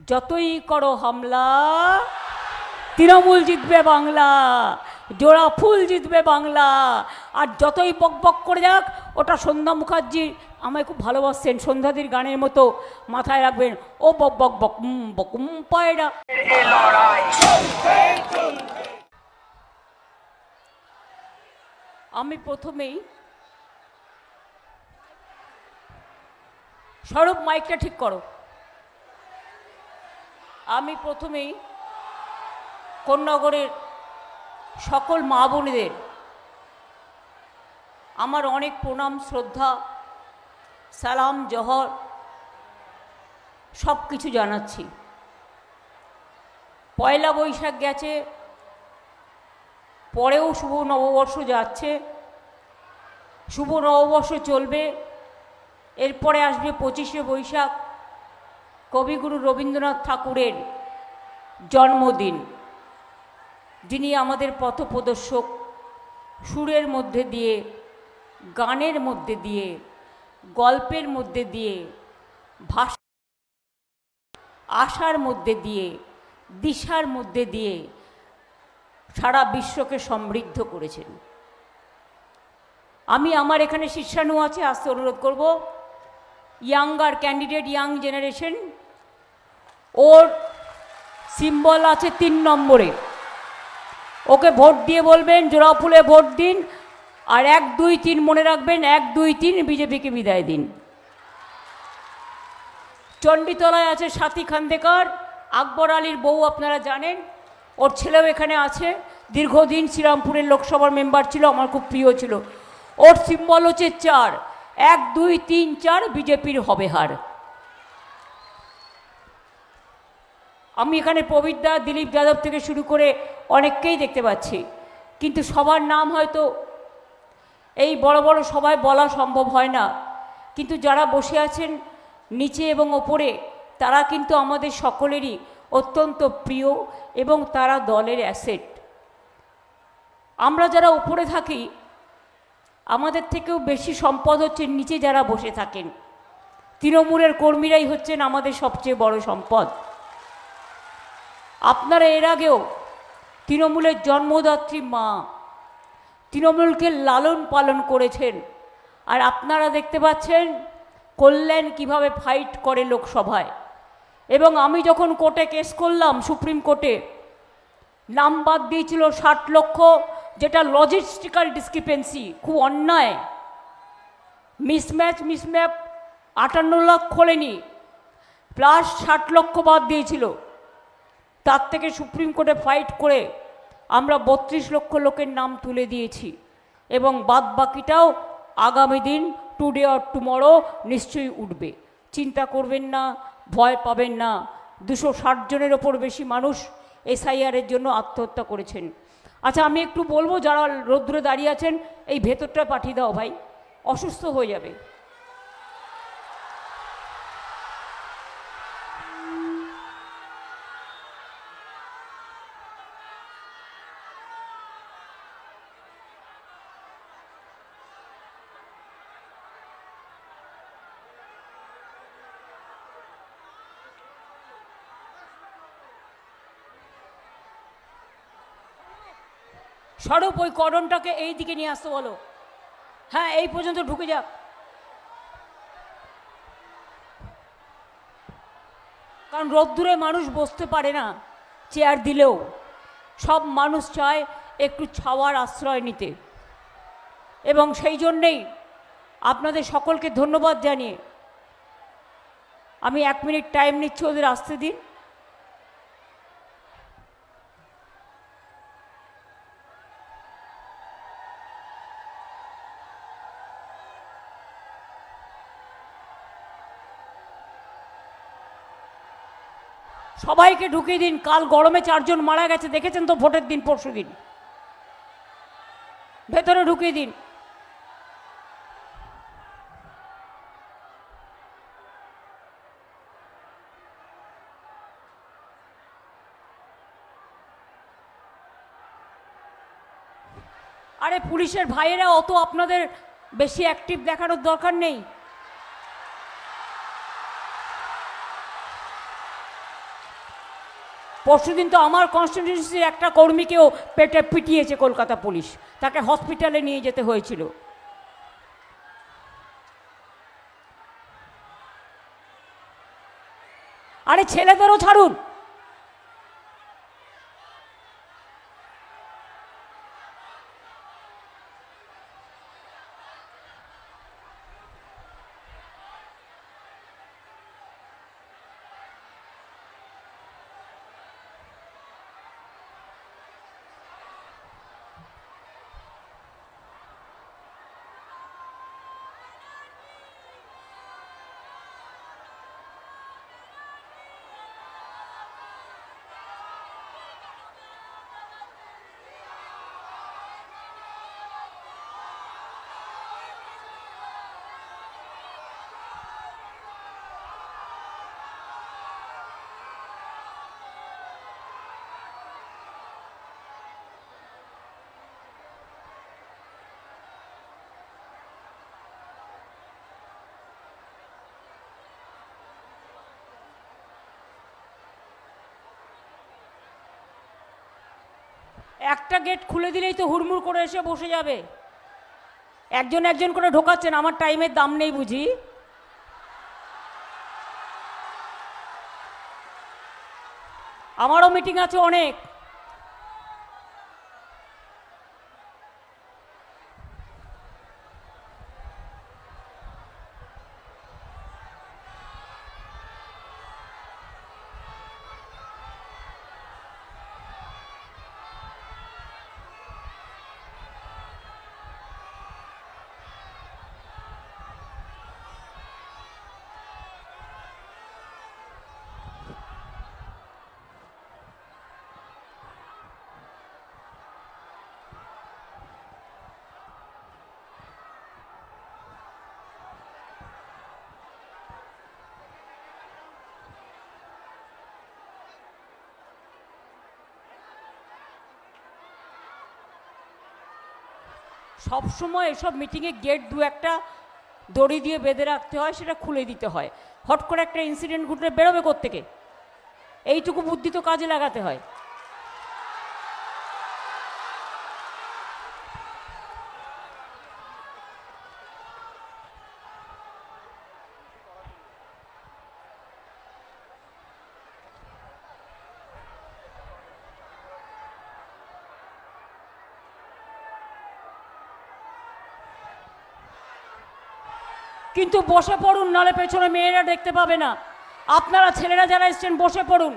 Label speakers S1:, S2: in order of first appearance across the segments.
S1: যতই করো হামলা তৃণমূল জিতবে বাংলা, জোড়া ফুল জিতবে বাংলা। আর যতই বক বক করে যাক, ওটা সন্ধ্যা মুখার্জি আমায় খুব ভালোবাসছেন, সন্ধ্যাদির গানের মতো মাথায় রাখবেন, ও বক বক বকুম বকুম পায়রা। আমি প্রথমেই স্বরূপ মাইকটা ঠিক করো। আমি প্রথমেই কোন্নগরের সকল মা বোনেদের আমার অনেক প্রণাম, শ্রদ্ধা, সালাম, জহর সব কিছু জানাচ্ছি। পয়লা বৈশাখ গেছে, পরেও শুভ নববর্ষ যাচ্ছে, শুভ নববর্ষ চলবে, এরপরে আসবে 25শে বৈশাখ, কবিগুরু রবীন্দ্রনাথ ঠাকুরের জন্মদিন, যিনি আমাদের পথপ্রদর্শক। সুরের মধ্যে দিয়ে, গানের মধ্যে দিয়ে, গল্পের মধ্যে দিয়ে, ভাষা আশার মধ্যে দিয়ে, দিশার মধ্যে দিয়ে সারা বিশ্বকে সমৃদ্ধ করেছেন। আমি আমার এখানে শিষ্যানু আছে, আসতে অনুরোধ করব, ইয়াঙ্গার ক্যান্ডিডেট, ইয়াং জেনারেশন, ওর সিম্বল আছে 3 নম্বরে, ওকে ভোট দিয়ে বলবেন জোড়া ফুলে ভোট দিন, আর 1, 2, 3 মনে রাখবেন, 1, 2, 3 বিজেপিকে বিদায় দিন। চণ্ডীতলায় আছে সাথী খান্দেকার, আকবর আলীর বউ, আপনারা জানেন, ওর ছেলেও এখানে আছে, দীর্ঘদিন শ্রীরামপুরের লোকসভার মেম্বার ছিল, আমার খুব প্রিয় ছিল। ওর সিম্বল হচ্ছে 4, 1, 2, 3, 4 বিজেপির হবে হার। আমি এখানে প্রবীরদা, দিলীপ যাদব থেকে শুরু করে অনেককেই দেখতে পাচ্ছি, কিন্তু সবার নাম হয়তো এই বড় বড় সবাই বলা সম্ভব হয় না, কিন্তু যারা বসে আছেন নিচে এবং ওপরে, তারা কিন্তু আমাদের সকলেরই অত্যন্ত প্রিয় এবং তারা দলের অ্যাসেট। আমরা যারা উপরে থাকি, আমাদের থেকেও বেশি সম্পদ হচ্ছে নিচে যারা বসে থাকেন। তৃণমূলের কর্মীরাই হচ্ছেন আমাদের সবচেয়ে বড় সম্পদ। আপনারা এর আগেও তৃণমূলের জন্মদাত্রী মা, তৃণমূলকে লালন পালন করেছেন, আর আপনারা দেখতে পাচ্ছেন কল্যাণ কিভাবে ফাইট করে লোকসভায়। এবং আমি যখন কোর্টে কেস করলাম, সুপ্রিম কোর্টে, নাম বাদ দিয়েছিল 60 লক্ষ, যেটা লজিস্টিক্যাল ডিসক্রিপেন্সি, খুব অন্যায়, মিসম্যাপ 58 লাখ খোলেনি, প্লাস 60 লক্ষ বাদ দিয়েছিল। তার থেকে সুপ্রিম কোর্টে ফাইট করে আমরা 32 লক্ষ লোকের নাম তুলে দিয়েছি, এবং বাদ বাকিটাও আগামী দিন, টুডে অর টুমরো, নিশ্চয়ই উঠবে। চিন্তা করবেন না, ভয় পাবেন না। 260 জনের ওপর বেশি মানুষ এসআইআরের জন্য আত্মহত্যা করেছেন। আচ্ছা, আমি একটু বলবো, যারা রৌদ্রে দাঁড়িয়ে আছেন, এই ভেতরটা পাঠিয়ে দাও ভাই, অসুস্থ হয়ে যাবে। স্বরূপ, ওই কর্ডনটাকে এই দিকে নিয়ে আসতে বলো। হ্যাঁ, এই পর্যন্ত ঢুকে যাক, কারণ রোদ্দুরে মানুষ বসতে পারে না চেয়ার দিলেও। সব মানুষ চায় একটু ছাওয়ার আশ্রয় নিতে, এবং সেই জন্যেই আপনাদের সকলকে ধন্যবাদ জানিয়ে আমি 1 মিনিট টাইম নিচ্ছি, ওদের আসতে দিন। সবাইকে ঢুকিয়ে দিন। কাল গরমে 4 জন মারা গেছে, দেখেছেন তো, ভোটের দিন, পরশু দিন। ভেতরে ঢুকিয়ে দিন। আরে পুলিশের ভাইয়েরা অত আপনাদের বেশি অ্যাক্টিভ দেখানোর দরকার নেই। পরশুদিন তো আমার কনস্টিটিউয়েন্সির একটা কর্মীকেও পেটে পিটিয়েছে কলকাতা পুলিশ, তাকে হসপিটালে নিয়ে যেতে হয়েছিল। আরে ছেলেদেরও ছাড়ুন, একটা গেট খুলে দিলেই তো হুড়মুড় করে এসে বসে যাবে। একজন একজন করে ঢোকাচ্ছেন, আমার টাইমের দাম নেই বুঝি? আমারও মিটিং আছে অনেক। সবসময় এসব মিটিংয়ে গেট দু একটা দড়ি দিয়ে বেঁধে রাখতে হয়, সেটা খুলে দিতে হয়। হট করে একটা ইনসিডেন্ট ঘটলে বেরোবে কোত্থেকে? এইটুকু বুদ্ধি তো কাজে লাগাতে হয়। কিন্তু বসে পড়ুন, নালে পেছনে মেয়েরা দেখতে পাবে না। আপনারা ছেলেরা যারা এসছেন বসে পড়ুন,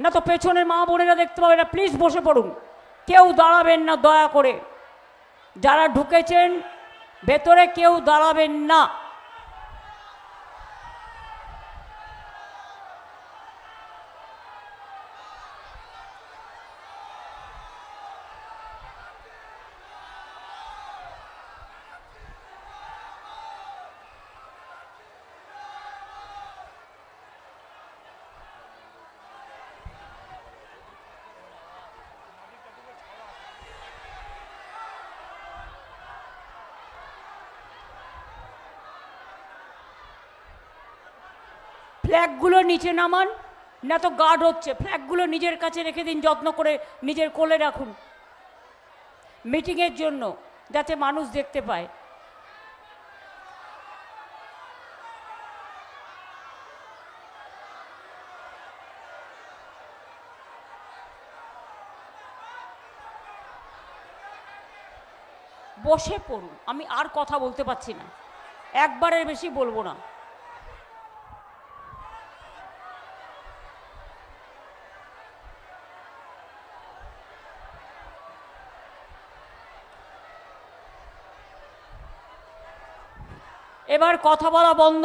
S1: না তো পেছনের মা বোনেরা দেখতে পাবে না। প্লিজ বসে পড়ুন, কেউ দাঁড়াবেন না দয়া করে। যারা ঢুকেছেন ভেতরে কেউ দাঁড়াবেন না। ফ্ল্যাগগুলো নিচে নামান, না তো গার্ড হচ্ছে। ফ্ল্যাগগুলো নিজের কাছে রেখে দিন, যত্ন করে নিজের কোলে রাখুন মিটিংয়ের জন্য, যাতে মানুষ দেখতে পায়। বসে পড়ুন, আমি আর কথা বলতে পারছি না, একবারের বেশি বলবো না। এবার কথা বলা বন্ধ,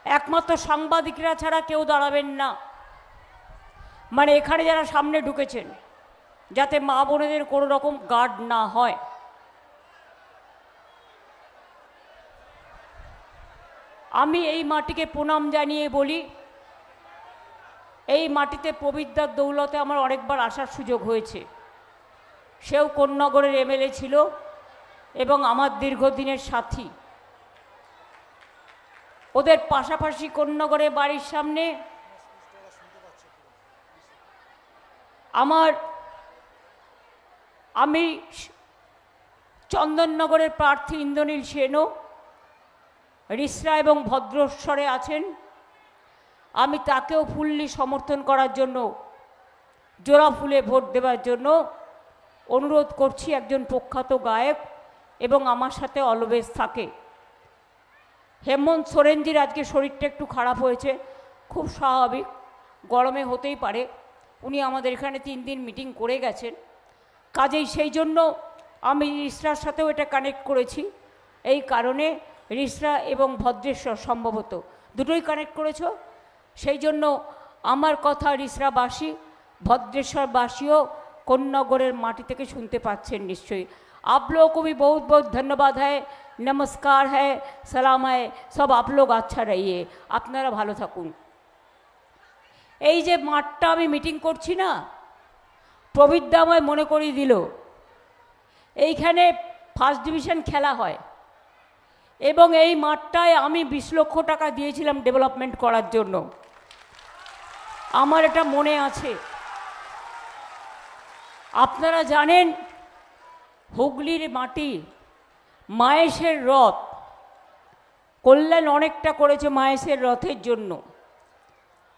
S1: একমাত্র সাংবাদিকরা ছাড়া কেউ দাঁড়াবেন না। মানে এখানে যারা সামনে ঢুকেছেন, যাতে মা বোনেদের কোনো রকম গার্ড না হয়। আমি এই মাটিকে প্রণাম জানিয়ে বলি, এই মাটিতে পবিত্রার দৌলতে আমার অনেকবার আসার সুযোগ হয়েছে। সেও কোন্নগরের এমএলএ ছিল এবং আমার দীর্ঘদিনের সাথী। ওদের পাশাপাশি কোন্নগরে বাড়ির সামনে আমি চন্দননগরের প্রার্থী ইন্দ্রনীল সেনও রিসরা এবং ভদ্রেশ্বরে আছেন। আমি তাকেও ফুললি সমর্থন করার জন্য, জোড়া ফুলে ভোট দেওয়ার জন্য অনুরোধ করছি। একজন প্রখ্যাত গায়ক এবং আমার সাথে অলওয়েজ থাকে। হেমন্ত সোরেনজির আজকে শরীরটা একটু খারাপ হয়েছে, খুব স্বাভাবিক, গরমে হতেই পারে। উনি আমাদের এখানে 3 দিন মিটিং করে গেছেন, কাজেই সেই জন্য আমি রিসরার সাথেও এটা কানেক্ট করেছি। এই কারণে রিসরা এবং ভদ্রেশ্বর সম্ভবত দুটোই কানেক্ট করেছ, সেই জন্য আমার কথা রিসরাবাসী ভদ্রেশ্বরবাসীও কোন্নগরের মাটি থেকে শুনতে পাচ্ছেন নিশ্চয়ই। आप लोगों को भी बहुत बहुत धन्यवाद है, नमस्कार है, सलाम है, सब आप लोग अच्छा रहिए, আপনারা ভালো থাকুন। এই যে মাঠটা আমি মিটিং করছি না, প্রবীরদা আমায় মনে করিয়ে দিল এইখানে ফার্স্ট ডিভিশন খেলা হয় এবং এই মাঠটায় আমি 20 লক্ষ টাকা দিয়েছিলাম ডেভেলপমেন্ট করার জন্য, আমার এটা মনে আছে। আপনারা জানেন হুগলির মাটি, মায়েশের রথ, কল্যাণ অনেকটা করেছে মায়েশের রথের জন্য।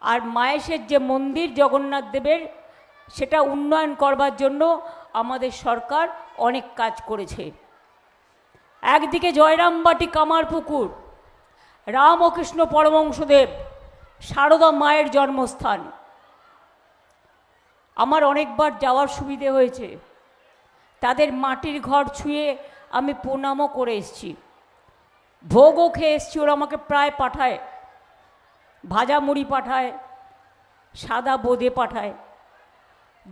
S1: আর মায়েশের যে মন্দির জগন্নাথ দেবের, সেটা উন্নয়ন করবার জন্য আমাদের সরকার অনেক কাজ করেছে। একদিকে জয়রামবাটি কামারপুকুর, রামকৃষ্ণ পরমহংসদেব সারদা মায়ের জন্মস্থান, আমার অনেকবার যাওয়ার সুবিধে হয়েছে। তাদের মাটির ঘর ছুঁয়ে আমি প্রণামও করে এসেছি, ভোগও খেয়ে এসেছি। ওরা আমাকে প্রায় পাঠায়, ভাজা মুড়ি পাঠায়, সাদা বোঁদে পাঠায়।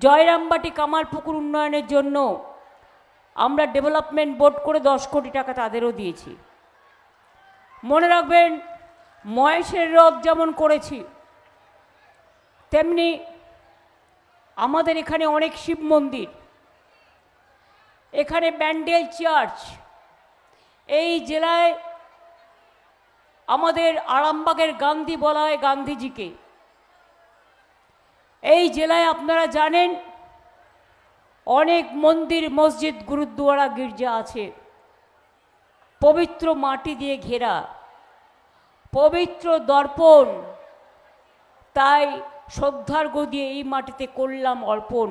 S1: জয়রামবাটি কামারপুকুর উন্নয়নের জন্য আমরা ডেভেলপমেন্ট বোর্ড করে 10 কোটি টাকা তাদেরও দিয়েছি। মনে রাখবেন, মহেশের রথ যেমন করেছি, তেমনি আমাদের এখানে অনেক শিব মন্দির, এখানে ব্যান্ডেল চার্চ, এই জেলায় আমাদের আরামবাগের গান্ধী বলা হয় গান্ধীজিকে। এই জেলায় আপনারা জানেন অনেক মন্দির, মসজিদ, গুরুদ্বারা, গির্জা আছে, পবিত্র মাটি দিয়ে ঘেরা, পবিত্র দর্পণ। তাই শ্রদ্ধার্ঘ্য দিয়ে এই মাটিতে করলাম অর্পণ।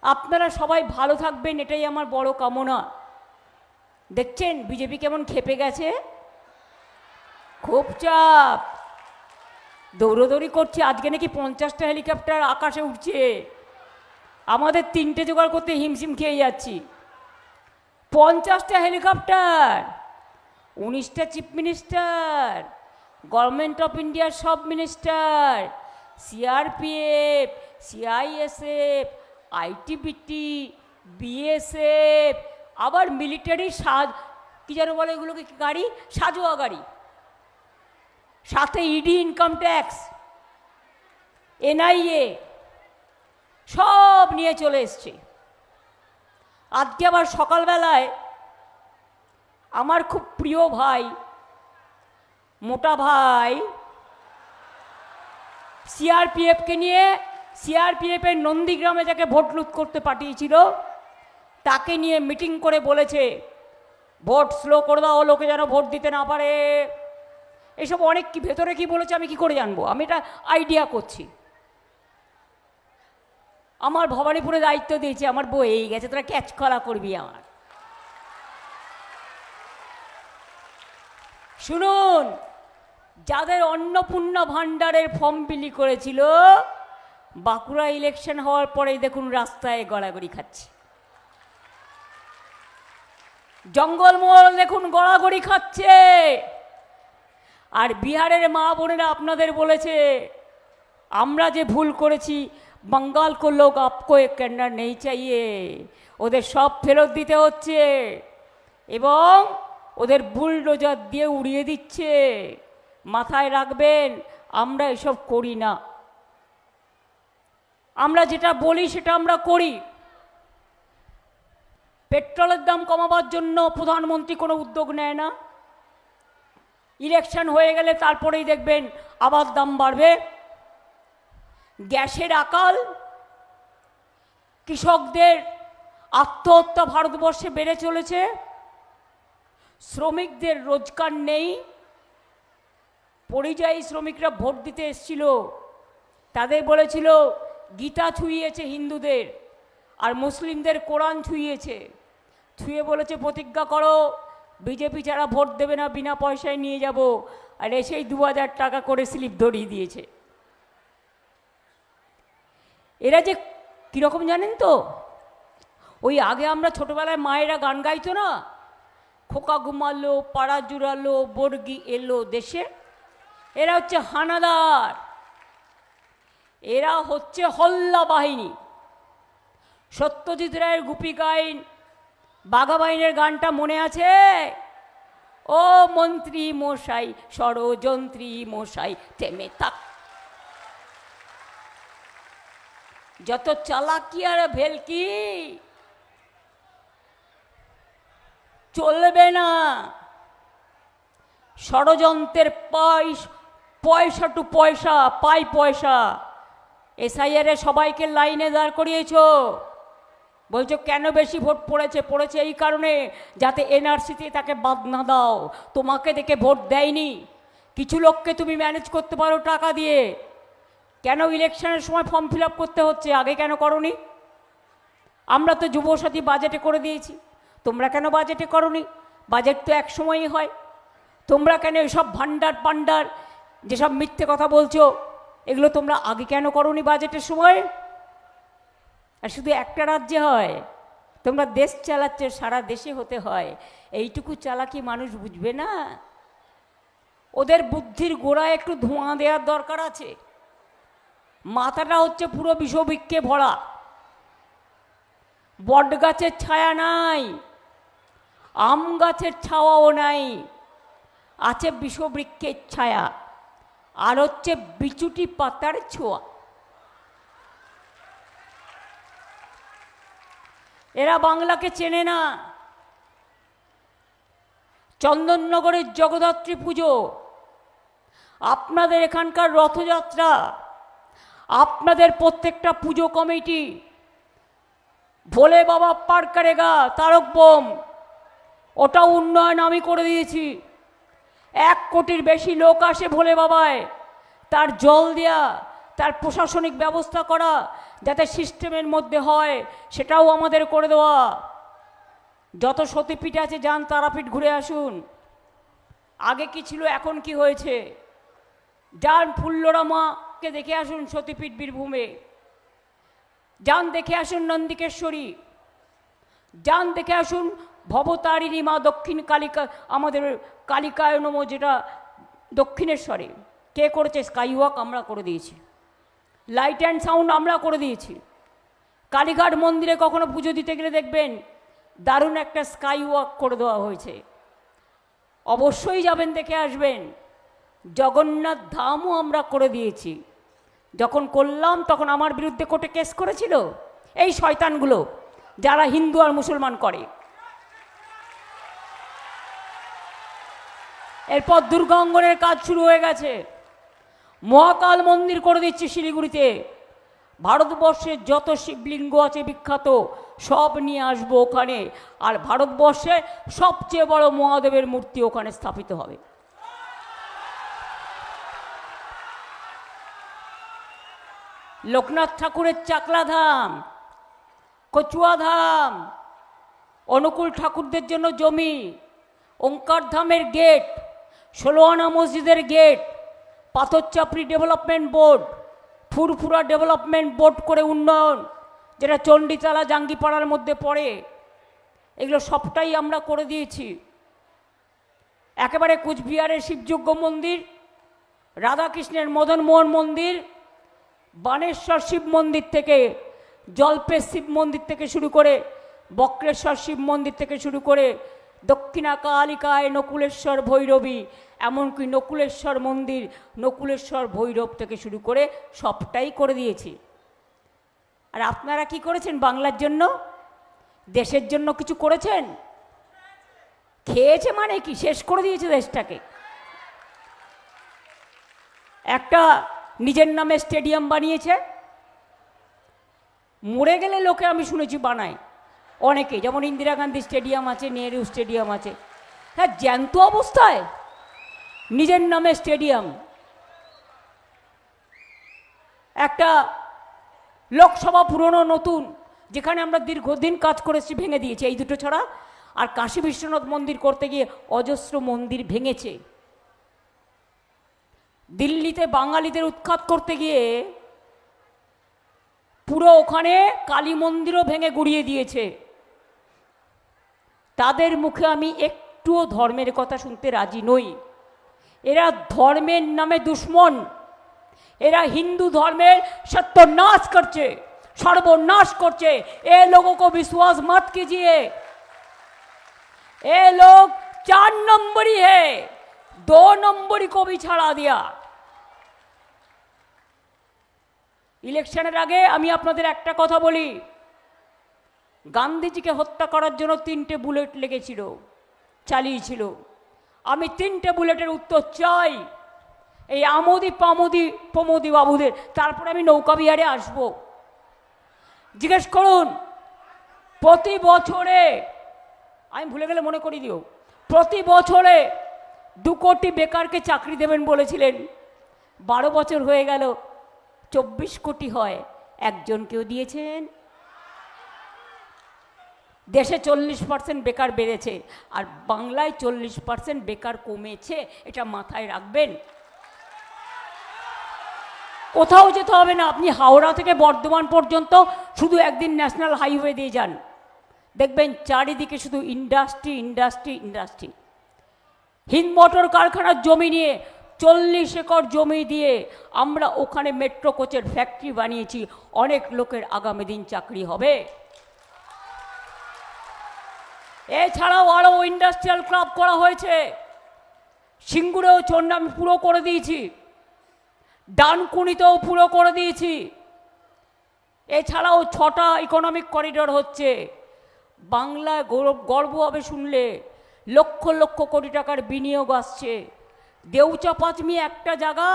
S1: আপনারা সবাই ভালো থাকবেন, এটাই আমার বড় কামনা। দেখছেন বিজেপি কেমন খেপে গেছে, খুব চাপ, দৌড়দৌড়ি করছে। আজকে নাকি 50টা হেলিকপ্টার আকাশে উঠছে, আমাদের 3টে জোগাড় করতে হিমশিম খেয়ে যাচ্ছি। 50টা হেলিকপ্টার, 19টা চিফ মিনিস্টার, গভর্নমেন্ট অফ ইন্ডিয়ার সব minister, CRPF, CISF, ITBP, BSF, আবার মিলিটারি কি যেন বলে এগুলোকে, গাড়ি, সাজোয়া গাড়ি, সাথে ইডি, ইনকাম ট্যাক্স, এনআইএ, সব নিয়ে চলে এসছে। আজকে আবার সকালবেলায় আমার খুব প্রিয় ভাই, মোটা ভাই, সিআরপিএফকে নিয়ে, সিআরপিএফের নন্দীগ্রামে যাকে ভোট লুট করতে পাঠিয়েছিল তাকে নিয়ে মিটিং করে বলেছে ভোট স্লো করে দাও, লোকে যেন ভোট দিতে না পারে। এসব অনেক কি ভেতরে কি বলেছে আমি কি করে জানবো, আমি এটা আইডিয়া করছি। আমার ভবানীপুরে দায়িত্ব দিয়েছে, আমার বউ এই গেছে, তোরা ক্যাচ করা করবি আমার। শুনুন, যাদের অন্নপূর্ণা ভাণ্ডারের ফর্ম বিলি করেছিল, বাঁকুড়া ইলেকশন হওয়ার পরেই দেখুন রাস্তায় গড়াগড়ি খাচ্ছে, জঙ্গলমহল দেখুন গড়াগড়ি খাচ্ছে। আর বিহারের মা বোনেরা আপনাদের বলেছে আমরা যে ভুল করেছি, बंगाल को लोग आपको एक कैंडर नहीं चाहिए, ওদের সব ফেরত দিতে হচ্ছে এবং ওদের বুলডোজার দিয়ে উড়িয়ে দিচ্ছে। মাথায় রাখবেন, আমরা এসব করি না, আমরা যেটা বলি সেটা আমরা করি। পেট্রোলের দাম কমাবার জন্য প্রধানমন্ত্রী কোনো উদ্যোগ নেয় না, ইলেকশন হয়ে গেলে তারপরেই দেখবেন আবার দাম বাড়বে। গ্যাসের আকাল, কৃষকদের আত্মহত্যা ভারতবর্ষে বেড়ে চলেছে, শ্রমিকদের রোজগার নেই। পরিযায়ী শ্রমিকরা ভোট দিতে এসেছিল, তাদের বলেছিল গীতা ছুঁয়েছে হিন্দুদের, আর মুসলিমদের কোরআন ছুঁয়েছে। ছুঁয়ে বলেছে প্রতিজ্ঞা করো বিজেপি ছাড়া ভোট দেবে না, বিনা পয়সায় নিয়ে যাব। আর এসেই 2000 টাকা করে স্লিপ ধরিয়ে দিয়েছে। এরা যে কীরকম জানেন তো, ওই আগে আমরা ছোটবেলায় মায়েরা গান গাইতো না, খোকা ঘুমালো পাড়া জুড়ালো বর্গি এলো দেশে। এরা হচ্ছে হানাদার, এরা হচ্ছে হল্লা বাহিনী। সত্যজিৎ রায়ের গুপি গাইন বাঘা বাহিনীর গানটা মনে আছে? ও মন্ত্রী মশাই ষড়যন্ত্রী মশাই থেমে থাক। যত চালাকি আর ভেলকি চলবে না। ষড়যন্ত্রের পয়সা টু পয়সা পাই পয়সা। এসআইআরে সবাইকে লাইনে দাঁড় করিয়েছ, বলছো কেন বেশি ভোট পড়েছে এই কারণে যাতে এনআরসিতে তাকে বাদ না দাও। তোমাকে দেখে ভোট দেয়নি, কিছু লোককে তুমি ম্যানেজ করতে পারো টাকা দিয়ে। কেন ইলেকশনের সময় ফর্ম ফিল আপ করতে হচ্ছে, আগে কেন করনি? আমরা তো যুবসাথী বাজেটে করে দিয়েছি, তোমরা কেন বাজেটে করনি? বাজেট তো এক সময়ই হয়। তোমরা কেন এসব ভান্ডার পান্ডার যেসব মিথ্যে কথা বলছো এগুলো তোমরা আগে কেন করনি বাজেটের সময়? আর শুধু একটা রাজ্যে হয়, তোমরা দেশ চালাচ্ছ, সারা দেশে হতে হয়। এইটুকু চালাকি মানুষ বুঝবে না? ওদের বুদ্ধির গোড়ায় একটু ধোঁয়া দেওয়ার দরকার আছে। মাথাটা হচ্ছে পুরো বিষবৃক্ষে ভরা। বট গাছের ছায়া নাই, আম গাছের ছাওয়াও নাই, আছে বিষবৃক্ষের ছায়া আর হচ্ছে বিচুটি পাতার ছোঁয়া। এরা বাংলাকে চেনে না। চন্দননগরের জগদ্ধাত্রী পুজো, আপনাদের এখানকার রথযাত্রা, আপনাদের প্রত্যেকটা পুজো কমিটি, ভোলে বাবা পার করেগা তারক বোম, ওটা উন্নয়ন আমি করে দিয়েছি। 1 কোটির বেশি লোক আসে ভোলে বাবায়, তার জল দেয়া, তার প্রশাসনিক ব্যবস্থা করা যাতে সিস্টেমের মধ্যে হয় সেটাও আমাদের করে দেওয়া। যত সতীপীঠ আছে যান তারাপীঠ ঘুরে আসুন। আগে কি ছিল এখন কি হয়েছে? যান ফুল্লরা মাকে দেখে আসুন সতীপীঠ বীরভূমে, যান দেখে আসুন নন্দিকেশ্বরী, যান দেখে আসুন ভবতারিণী মা দক্ষিণ কালিকা, আমাদের কালিকায় নম যেটা দক্ষিণেশ্বরে। কে করেছে? স্কাই ওয়াক আমরা করে দিয়েছি, লাইট অ্যান্ড সাউন্ড আমরা করে দিয়েছি। কালীঘাট মন্দিরে কখনো পুজো দিতে গেলে দেখবেন দারুণ একটা স্কাই ওয়াক করে দেওয়া হয়েছে, অবশ্যই যাবেন দেখে আসবেন। জগন্নাথ ধামও আমরা করে দিয়েছি। যখন করলাম তখন আমার বিরুদ্ধে কোর্টে কেস করেছিল এই শয়তানগুলো যারা হিন্দু আর মুসলমান করে। এরপর দুর্গা অঙ্গনের কাজ শুরু হয়ে গেছে, মহাকাল মন্দির করে দিচ্ছি শিলিগুড়িতে। ভারতবর্ষের যত শিবলিঙ্গ আছে বিখ্যাত সব নিয়ে আসবো ওখানে, আর ভারতবর্ষে সবচেয়ে বড় মহাদেবের মূর্তি ওখানে স্থাপিত হবে। লোকনাথ ঠাকুরের চাকলা ধাম, কচুয়া ধাম, অনুকূল ঠাকুরদের জন্য জমি, ওঙ্কার ধামের গেট, 16 আনা মসজিদের গেট, পাথরচাপড়ি ডেভেলপমেন্ট বোর্ড, ফুরফুরা ডেভেলপমেন্ট বোর্ড করে উন্নয়ন, যেটা চণ্ডীতলা জাঙ্গিপাড়ার মধ্যে পড়ে, এগুলো সবটাই আমরা করে দিয়েছি। একেবারে কুচবিহারের শিবযজ্ঞ মন্দির, রাধাকৃষ্ণের মদনমোহন মন্দির, বানেশ্বর শিব মন্দির থেকে, জলপেশ শিব মন্দির থেকে শুরু করে, বক্রেশ্বর শিব মন্দির থেকে শুরু করে, দক্ষিণা কালিকায় নকুলেশ্বর ভৈরবী, এমনকি নকুলেশ্বর মন্দির, নকুলেশ্বর ভৈরব থেকে শুরু করে সবটাই করে দিয়েছি। আর আপনারা কি করেছেন? বাংলার জন্য, দেশের জন্য কিছু করেছেন? খেয়েছে মানে কি, শেষ করে দিয়েছে দেশটাকে। একটা নিজের নামে স্টেডিয়াম বানিয়েছে, মরে গেলে লোকে আমি শুনেছি বানায় অনেকে, যেমন ইন্দিরা গান্ধী স্টেডিয়াম আছে, নেহেরু স্টেডিয়াম আছে। হ্যাঁ, জ্যান্ত অবস্থায় নিজের নামে স্টেডিয়াম। একটা লোকসভা পুরনো নতুন, যেখানে আমরা দীর্ঘদিন কাজ করেছি, ভেঙে দিয়েছে এই দুটো ছাড়া। আর কাশী বিশ্বনাথ মন্দির করতে গিয়ে অজস্র মন্দির ভেঙেছে। দিল্লিতে বাঙালিদের উৎখাত করতে গিয়ে পুরো ওখানে কালী মন্দিরও ভেঙে গুড়িয়ে দিয়েছে। তাদের মুখে আমি একটুও ধর্মের কথা শুনতে রাজি নই। এরা ধর্মের নামে দুশ্মন। এরা হিন্দু ধর্মের सत्यानाश করছে, सर्वनाश করছে। ए लोगों को विश्वास मत कीजिए। ये लोग 4 नंबरी है, 2 नंबरी को भी छड़ा दिया। ইলেকশনের আগে আমি আপনাদের একটা কথা বলি, গান্ধীজিকে হত্যা করার জন্য 3টে বুলেট লেগেছিল, চালিয়েছিল। আমি 3টে বুলেটের উত্তর চাই এই আমোদি পামোদি প্রমোদি বাবুদের। তারপরে আমি নৌকা বিহারে আসব। জিজ্ঞেস করুন, প্রতি বছরে, আমি ভুলে গেলে মনে করিয়ে দিও, প্রতি বছরে 2 কোটি বেকারকে চাকরি দেবেন বলেছিলেন। 12 বছর হয়ে গেল, 24 কোটি হয়, একজনকেও দিয়েছেন? দেশে 40% বেকার বেড়েছে, আর বাংলায় 40% বেকার কমেছে। এটা মাথায় রাখবেন। কোথাও যেতে হবে না, আপনি হাওড়া থেকে বর্ধমান পর্যন্ত শুধু একদিন ন্যাশনাল হাইওয়ে দিয়ে যান, দেখবেন চারিদিকে শুধু industry industry industry. Hind motor কারখানার জমি নিয়ে 40 একর জমি দিয়ে আমরা ওখানে মেট্রো কোচের ফ্যাক্টরি বানিয়েছি। অনেক লোকের আগামী দিন চাকরি হবে। এছাড়াও আরও ইন্ডাস্ট্রিয়াল ক্লাব করা হয়েছে। সিঙ্গুরেও চন্ডা আমি পুরো করে দিয়েছি, ডানকুনিতেও পুরো করে দিয়েছি। এছাড়াও 6টা ইকোনমিক করিডোর হচ্ছে। বাংলায় গর্ব হবে শুনলে, লক্ষ লক্ষ কোটি টাকার বিনিয়োগ আসছে। দেউচা পাঁচমি একটা জায়গা,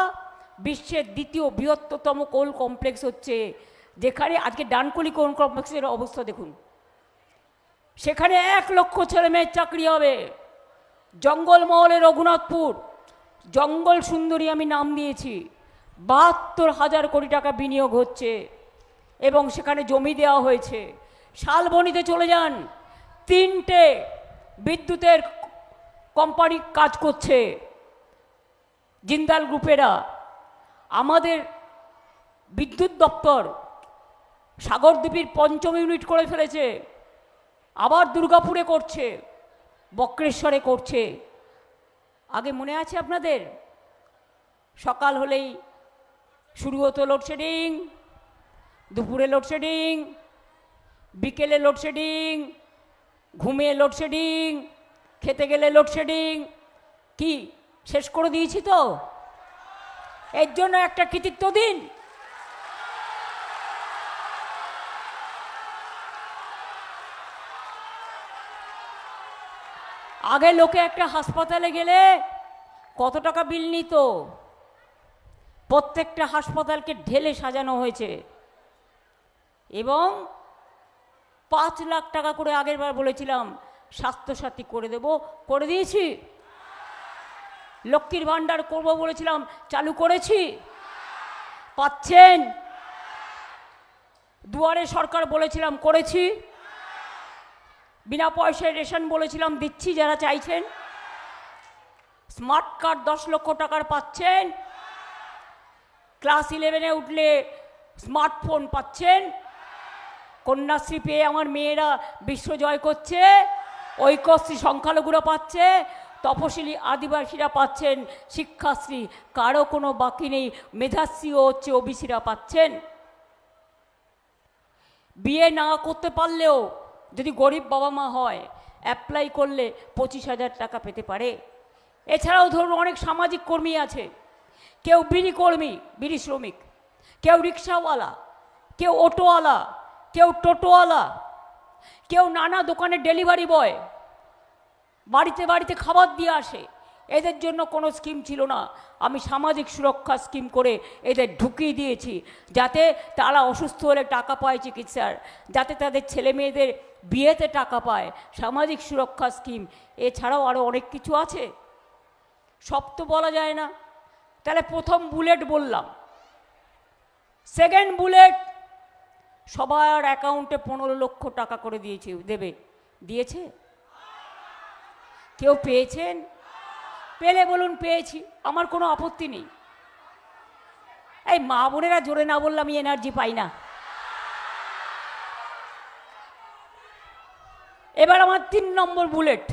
S1: বিশ্বের 2য় বৃহত্তম কোল কমপ্লেক্স হচ্ছে, যেখানে আজকে ডানকুনি কোল কমপ্লেক্সের অবস্থা দেখুন। সেখানে 1 লক্ষ ছেলে মেয়ের চাকরি হবে। জঙ্গলমহলে রঘুনাথপুর, জঙ্গল সুন্দরী আমি নাম দিয়েছি, 72,000 কোটি টাকা বিনিয়োগ হচ্ছে এবং সেখানে জমি দেওয়া হয়েছে। শালবনীতে চলে যান, 3টে বিদ্যুতের কোম্পানি কাজ করছে, জিন্দাল গ্রুপেরা। আমাদের বিদ্যুৎ দপ্তর সাগরদ্বীপের 5ম ইউনিট করে ফেলেছে, আবার দুর্গাপুরে করছে, বক্রেশ্বরে করছে। আগে মনে আছে আপনাদের, সকাল হলেই শুরু হতো লোডশেডিং, দুপুরে লোডশেডিং, বিকেলে লোডশেডিং, ঘুমিয়ে লোডশেডিং, খেতে গেলে লোডশেডিং। কি শেষ করে দিয়েছি তো? এর জন্য একটা কৃতিত্ব দিন। আগে লোকে একটা হাসপাতালে গেলে কত টাকা বিল নিত? প্রত্যেকটা হাসপাতালকে ঢেলে সাজানো হয়েছে এবং 5 লাখ টাকা করে আগের বার বলেছিলাম স্বাস্থ্যসাথী করে দেব, করে দিয়েছি। লক্ষ্মীর ভাণ্ডার করব বলেছিলাম, চালু করেছি, পাচ্ছেন। দুয়ারে সরকার বলেছিলাম, করেছি। বিনা পয়সায় রেশন বলেছিলাম, দিচ্ছি যারা চাইছেন। স্মার্ট কার্ড 10 লক্ষ টাকার পাচ্ছেন। ক্লাস 11-এ উঠলে স্মার্টফোন পাচ্ছেন। কন্যাশ্রী পেয়ে আমার মেয়েরা বিশ্বজয় করছে। ঐক্যশ্রী সংখ্যালঘুরা পাচ্ছে, তপশিলি আদিবাসীরা পাচ্ছেন শিক্ষাশ্রী, কারো কোনো বাকি নেই। মেধাশ্রীও হচ্ছে, ওবিসিরা পাচ্ছেন। বিয়ে না করতে পারলেও যদি গরিব বাবা মা হয়, অ্যাপ্লাই করলে 25,000 টাকা পেতে পারে। এছাড়াও ধরুন অনেক সামাজিক কর্মী আছে, কেউ বিড়ি কর্মী, বিড়ি শ্রমিক, কেউ রিক্সাওয়ালা, কেউ অটোওয়ালা, কেউ টোটোওয়ালা, কেউ নানা দোকানে ডেলিভারি বয়, বাড়িতে বাড়িতে খাবার দিয়ে আসে। এদের জন্য কোনো স্কিম ছিল না। আমি সামাজিক সুরক্ষা স্কিম করে এদের ঢুকিয়ে দিয়েছি, যাতে তারা অসুস্থ হলে টাকা পায় চিকিৎসার, যাতে তাদের ছেলে মেয়েদের বিয়েতে টাকা পায়। সামাজিক সুরক্ষা স্কিম, এছাড়াও আরও অনেক কিছু আছে, সব তো বলা যায় না। তাহলে প্রথম বুলেট বললাম, সেকেন্ড বুলেট সবার অ্যাকাউন্টে 15 লক্ষ টাকা করে দিয়েছে। কেউ পেয়েছেন? পেলে বলুন পেয়েছি, আমার কোনো আপত্তি নেই। এই মা বোনেরা জোরে না বললে আমি এনার্জি পাই না। এবার আমার 3 নম্বর বুলেট,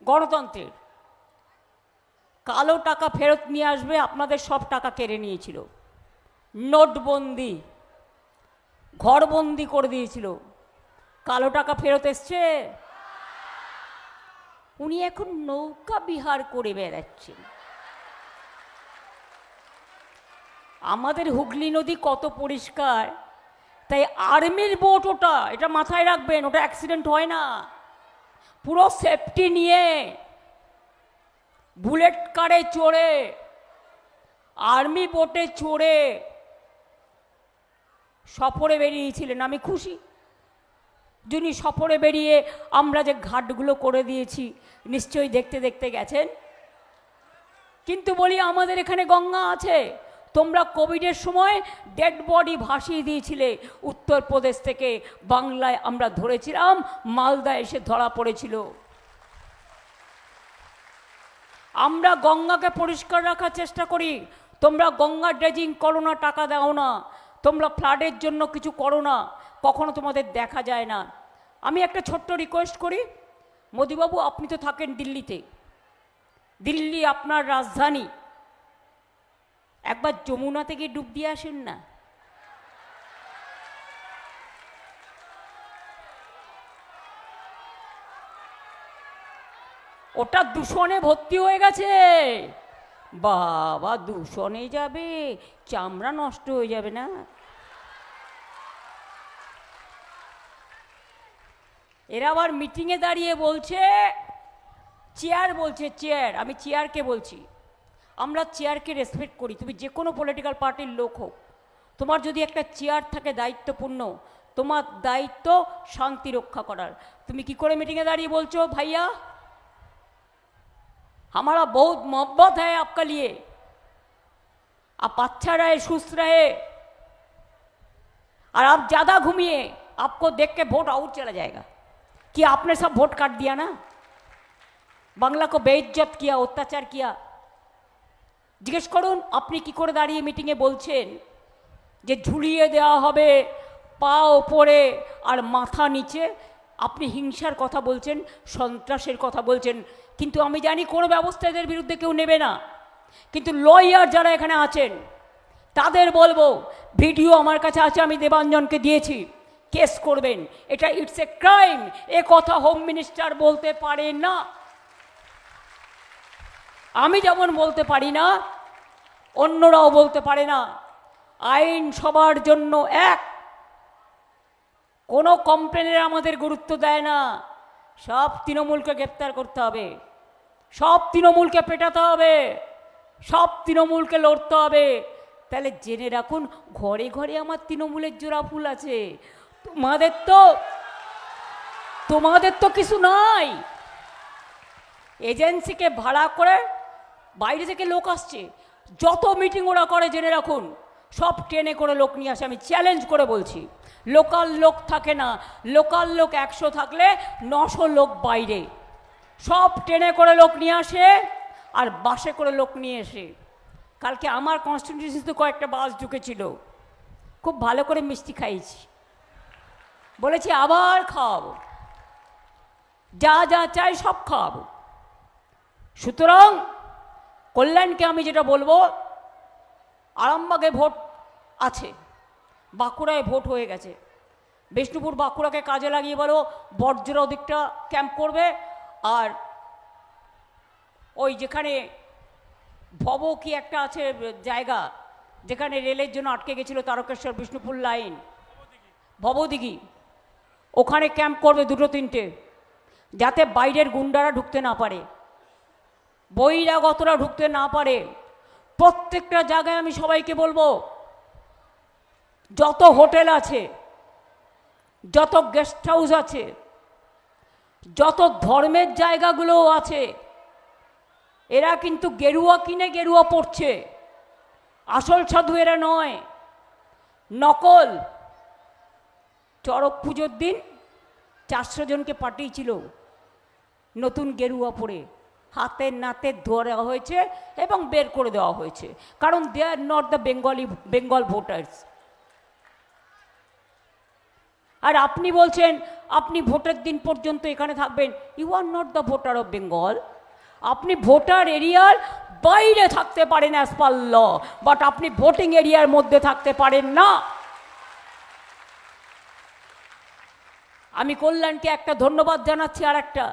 S1: গণতন্ত্রের। কালো টাকা ফেরত নিয়ে আসবে, আপনাদের সব টাকা কেড়ে নিয়েছিল। নোটবন্দি, ঘরবন্দি করে দিয়েছিল, কালো টাকা ফেরত এসছে। উনি এখন নৌকা বিহার করে বেড়াচ্ছেন। আমাদের হুগলি নদী কত পরিষ্কার, তাই আর্মির বোট ওটা, এটা মাথায় রাখবেন, ওটা অ্যাক্সিডেন্ট হয় না। পুরো সেফটি নিয়ে বুলেট কারে চড়ে, আর্মি বোটে চড়ে সফরে বেরিয়েছিলেন। আমি খুশি যিনি সফরে বেরিয়ে আমরা যে ঘাটগুলো করে দিয়েছি, নিশ্চয়ই দেখতে দেখতে গেছেন। কিন্তু বলি, আমাদের এখানে গঙ্গা আছে। তোমরা কোভিডের সময় ডেড বডি ভাসিয়ে দিয়েছিলে উত্তরপ্রদেশ থেকে বাংলায়, আমরা ধরেছিলাম, মালদা এসে ধরা পড়েছিল। আমরা গঙ্গাকে পরিষ্কার রাখার চেষ্টা করি। তোমরা গঙ্গা ড্রেজিং করো না, টাকা দাও না, তোমরা ফ্লাডের জন্য কিছু করো না, কখনো তোমাদের দেখা যায় না। আমি একটা ছোট্ট রিকোয়েস্ট করি, মোদিবাবু আপনি তো থাকেন দিল্লিতে, দিল্লি আপনার রাজধানী, একবার যমুনা থেকে ডুব দিয়ে আসেন না। ওটা দূষণে ভর্তি হয়ে গেছে। বাবা, দূষণে যাবে, চামড়া নষ্ট হয়ে যাবে না? এরা আবার মিটিংয়ে দাঁড়িয়ে বলছে চেয়ার, বলছে চেয়ার। আমি চেয়ারকে বলছি, আমরা চেয়ারকে রেসপেক্ট করি। তুমি যে কোনো পলিটিক্যাল পার্টির লোক হোক, তোমার যদি একটা চেয়ার থাকে দায়িত্বপূর্ণ, তোমার দায়িত্ব শান্তি রক্ষা করার। তুমি কি করে মিটিংয়ে দাঁড়িয়ে বলছো ভাইয়া हमारा बहुत मोहब्बत है आपका लिए, आप अच्छा रहे, सुस्त रहे, और आप ज़्यादा घूमिए, आपको देख के वोट आउट चला जाएगा। कि आपने सब वोट काट दिया ना, बांग्ला को बेइज्जत किया, अत्याचार किया। जिज्ञेस करुन अपनी की करे दाঁড়িয়ে মিটিংয়ে বলছেন যে ঝুলিয়ে দেওয়া হবে পা উপরে আর মাথা নিচে। আপনি হিংসার কথা বলছেন, সন্ত্রাসের কথা বলছেন, কিন্তু আমি জানি কোনো ব্যবস্থা এদের বিরুদ্ধে কেউ নেবে না। কিন্তু লয়ার যারা এখানে আছেন তাদের বলবো, ভিডিও আমার কাছে আছে, আমি দেবাঞ্জনকে দিয়েছি, কেস করবেন। এটা ইটস এ ক্রাইম, এ কথা হোম মিনিস্টার বলতে পারে না। আমি যেমন বলতে পারি না, অন্যরাও বলতে পারে না। আইন সবার জন্য এক, কোনো কমপ্লেনের আমাদের গুরুত্ব দেয় না। সব তৃণমূলকে গ্রেপ্তার করতে হবে, সব তৃণমূলকে পেটাতে হবে, সব তৃণমূলকে লড়তে হবে। তাহলে জেনে রাখুন, ঘরে ঘরে আমার তৃণমূলের জোড়া ফুল আছে। তোমাদের তো কিছু নাই। এজেন্সিকে ভাড়া করে বাইরে থেকে লোক আসছে, যত মিটিং ওরা করে জেনে রাখুন, সব ট্রেনে করে লোক নিয়ে আসে। আমি চ্যালেঞ্জ করে বলছি, লোকাল লোক থাকে না। লোকাল লোক 100 থাকলে 900 লোক বাইরে। সব ট্রেনে করে লোক নিয়ে আসে আর বাসে করে লোক নিয়ে এসে। কালকে আমার কনস্টিটিউয়েন্সিতে কয়েকটা বাস ঢুকেছিল, খুব ভালো করে মিষ্টি খাইয়েছি, বলেছি আবার খাওয়াবো, যা যা চাই সব খাওয়াবো। সুতরাং কল্যাণকে আমি যেটা বলবো, আরামবাগে ভোট আছে, বাঁকুড়ায় ভোট হয়ে গেছে, বিষ্ণুপুর বাঁকুড়াকে কাজে লাগিয়ে বলো বর্জ্যের ওদিকটা ক্যাম্প করবে। আর ওই যেখানে ভব কি একটা আছে জায়গা, যেখানে রেলের জন্য আটকে গেছিল তারকেশ্বর বিষ্ণুপুর লাইন, ভবদিঘি, ওখানে ক্যাম্প করবে 2-3টে, যাতে বাইরের গুন্ডারা ঢুকতে না পারে। বহিরাগতরা ঢুকতে না পারে। প্রত্যেকটা জায়গায় আমি সবাইকে বলবো, যত হোটেল আছে, যত গেস্ট হাউস আছে, যত ধর্মের জায়গাগুলো আছে, এরা কিন্তু গেরুয়া কিনে গেরুয়া পড়ছে, আসল সাধু এরা নয়, নকল। চড়ক পুজোর দিন 400 জনকে পাঠিয়েছিল নতুন গেরুয়া পরে, হাতে নাতে ধরা হয়েছে এবং বের করে দেওয়া হয়েছে, কারণ they are not the Bengal voters. আর আপনি বলছেন আপনি ভোটের দিন পর্যন্ত এখানে থাকবেন, you are not the voter of Bengal. আপনি ভোটার এরিয়ার বাইরে থাকতে পারেন অ্যাজ পার ল, বাট আপনি ভোটিং এরিয়ার মধ্যে থাকতে পারেন না। আমি কল্যাণকে একটা ধন্যবাদ জানাচ্ছি। আর একটা,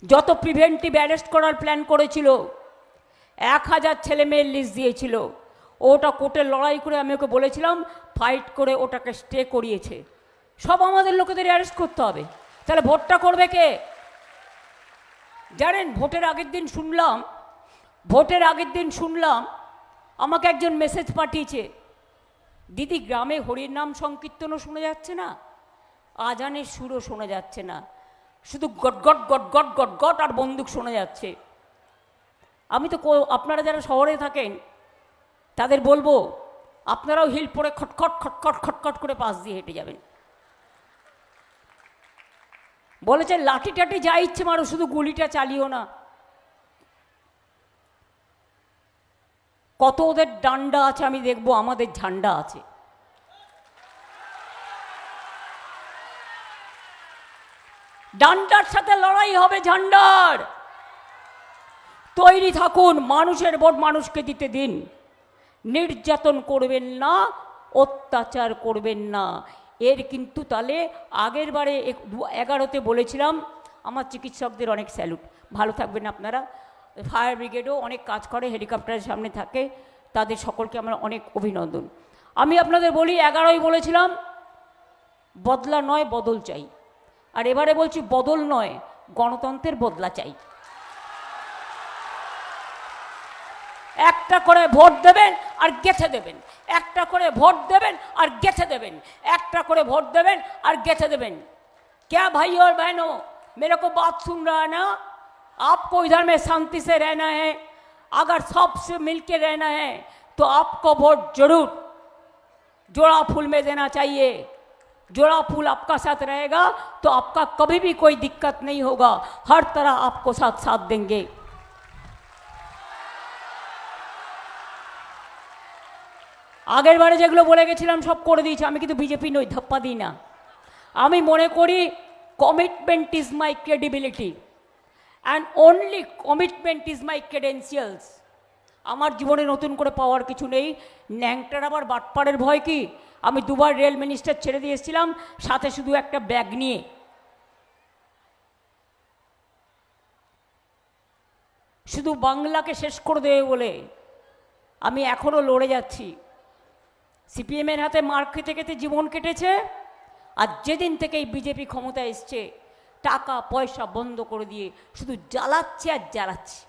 S1: যত প্রিভেন্টিভ অ্যারেস্ট করার প্ল্যান করেছিল, 1000 ছেলে মেয়ের লিস্ট দিয়েছিল, ওটা কোর্টে লড়াই করে আমি ওকে বলেছিলাম ফাইট করে ওটাকে স্টে করিয়েছে। সব আমাদের লোকেদের অ্যারেস্ট করতে হবে, তাহলে ভোটটা করবে কে? জানেন, ভোটের আগের দিন শুনলাম আমাকে একজন মেসেজ পাঠিয়েছে, দিদি গ্রামে হরির নাম সংকীর্তনও শোনা যাচ্ছে না, আজানের সুরও শোনা যাচ্ছে না, শুধু গট গট গট গট গট গট আর বন্দুক শোনা যাচ্ছে। আমি তো, আপনারা যারা শহরে থাকেন তাদের বলবো, আপনারাও হিল পরে খটখট খটখট খটখট করে পাশ দিয়ে হেঁটে যাবেন। বলেছে লাঠি টাঠি যা ইচ্ছে মারো, শুধু গুলিটা চালিও না। কত ওদের ডান্ডা আছে আমি দেখবো, আমাদের ঝান্ডা আছে। ডান্ডার সাথে লড়াই হবে ঝান্ডার। তৈরি থাকুন, মানুষের ভোট মানুষকে দিতে দিন। নির্যাতন করবেন না, অত্যাচার করবেন না। এর কিন্তু তাহলে আগের বারে 11তে বলেছিলাম, আমার চিকিৎসকদের অনেক স্যালুট, ভালো থাকবেন আপনারা। ফায়ার ব্রিগেডও অনেক কাজ করে, হেলিকপ্টারের সামনে থাকে, তাদের সকলকে আমার অনেক অভিনন্দন। আমি আপনাদের বলি, 11ই বলেছিলাম বদলা নয় বদল চাই, আর এবারে বলছি বদল নয় গণতন্ত্রের বদলা চাই। একটা করে ভোট দেবেন আর গেছে দেবেন, একটা করে ভোট দেবেন আর গেছে দেবেন, একটা করে ভোট দেবেন আর গেছে দেবেন। क्या भाई और बहनों, मेरे को बात सुन रहा है ना? आपको इधर में शांति से रहना है, अगर सबसे मिलके रहना है तो आपको वोट जरूर जोड़ा फूल में देना चाहिए। जोड़ा फूल आपका साथ रहेगा तो आपका कभी भी कोई दिक्कत नहीं होगा, हर तरह आपको साथ देंगे। আগের বারে যেগুলো বলে গেছিলাম সব করে দিয়েছি। আমি কিন্তু বিজেপি নই, ধাপ্পা দিই না। আমি মনে করি commitment is my credibility and only commitment is my credentials. আমার জীবনে নতুন করে পাওয়ার কিছু নেই। ন্যাংটার আবার বাটপাড়ের ভয় কি? আমি 2বার রেল মিনিস্টার ছেড়ে দিয়ে এসেছিলাম, সাথে শুধু একটা ব্যাগ নিয়ে। শুধু বাংলাকে শেষ করে দেবে বলে আমি এখনও লড়ে যাচ্ছি। সিপিএমের হাতে মার খেতে খেতে জীবন কেটেছে, আর যেদিন থেকে এই বিজেপি ক্ষমতায় এসছে টাকা পয়সা বন্ধ করে দিয়ে শুধু জ্বালাচ্ছে আর জ্বালাচ্ছে।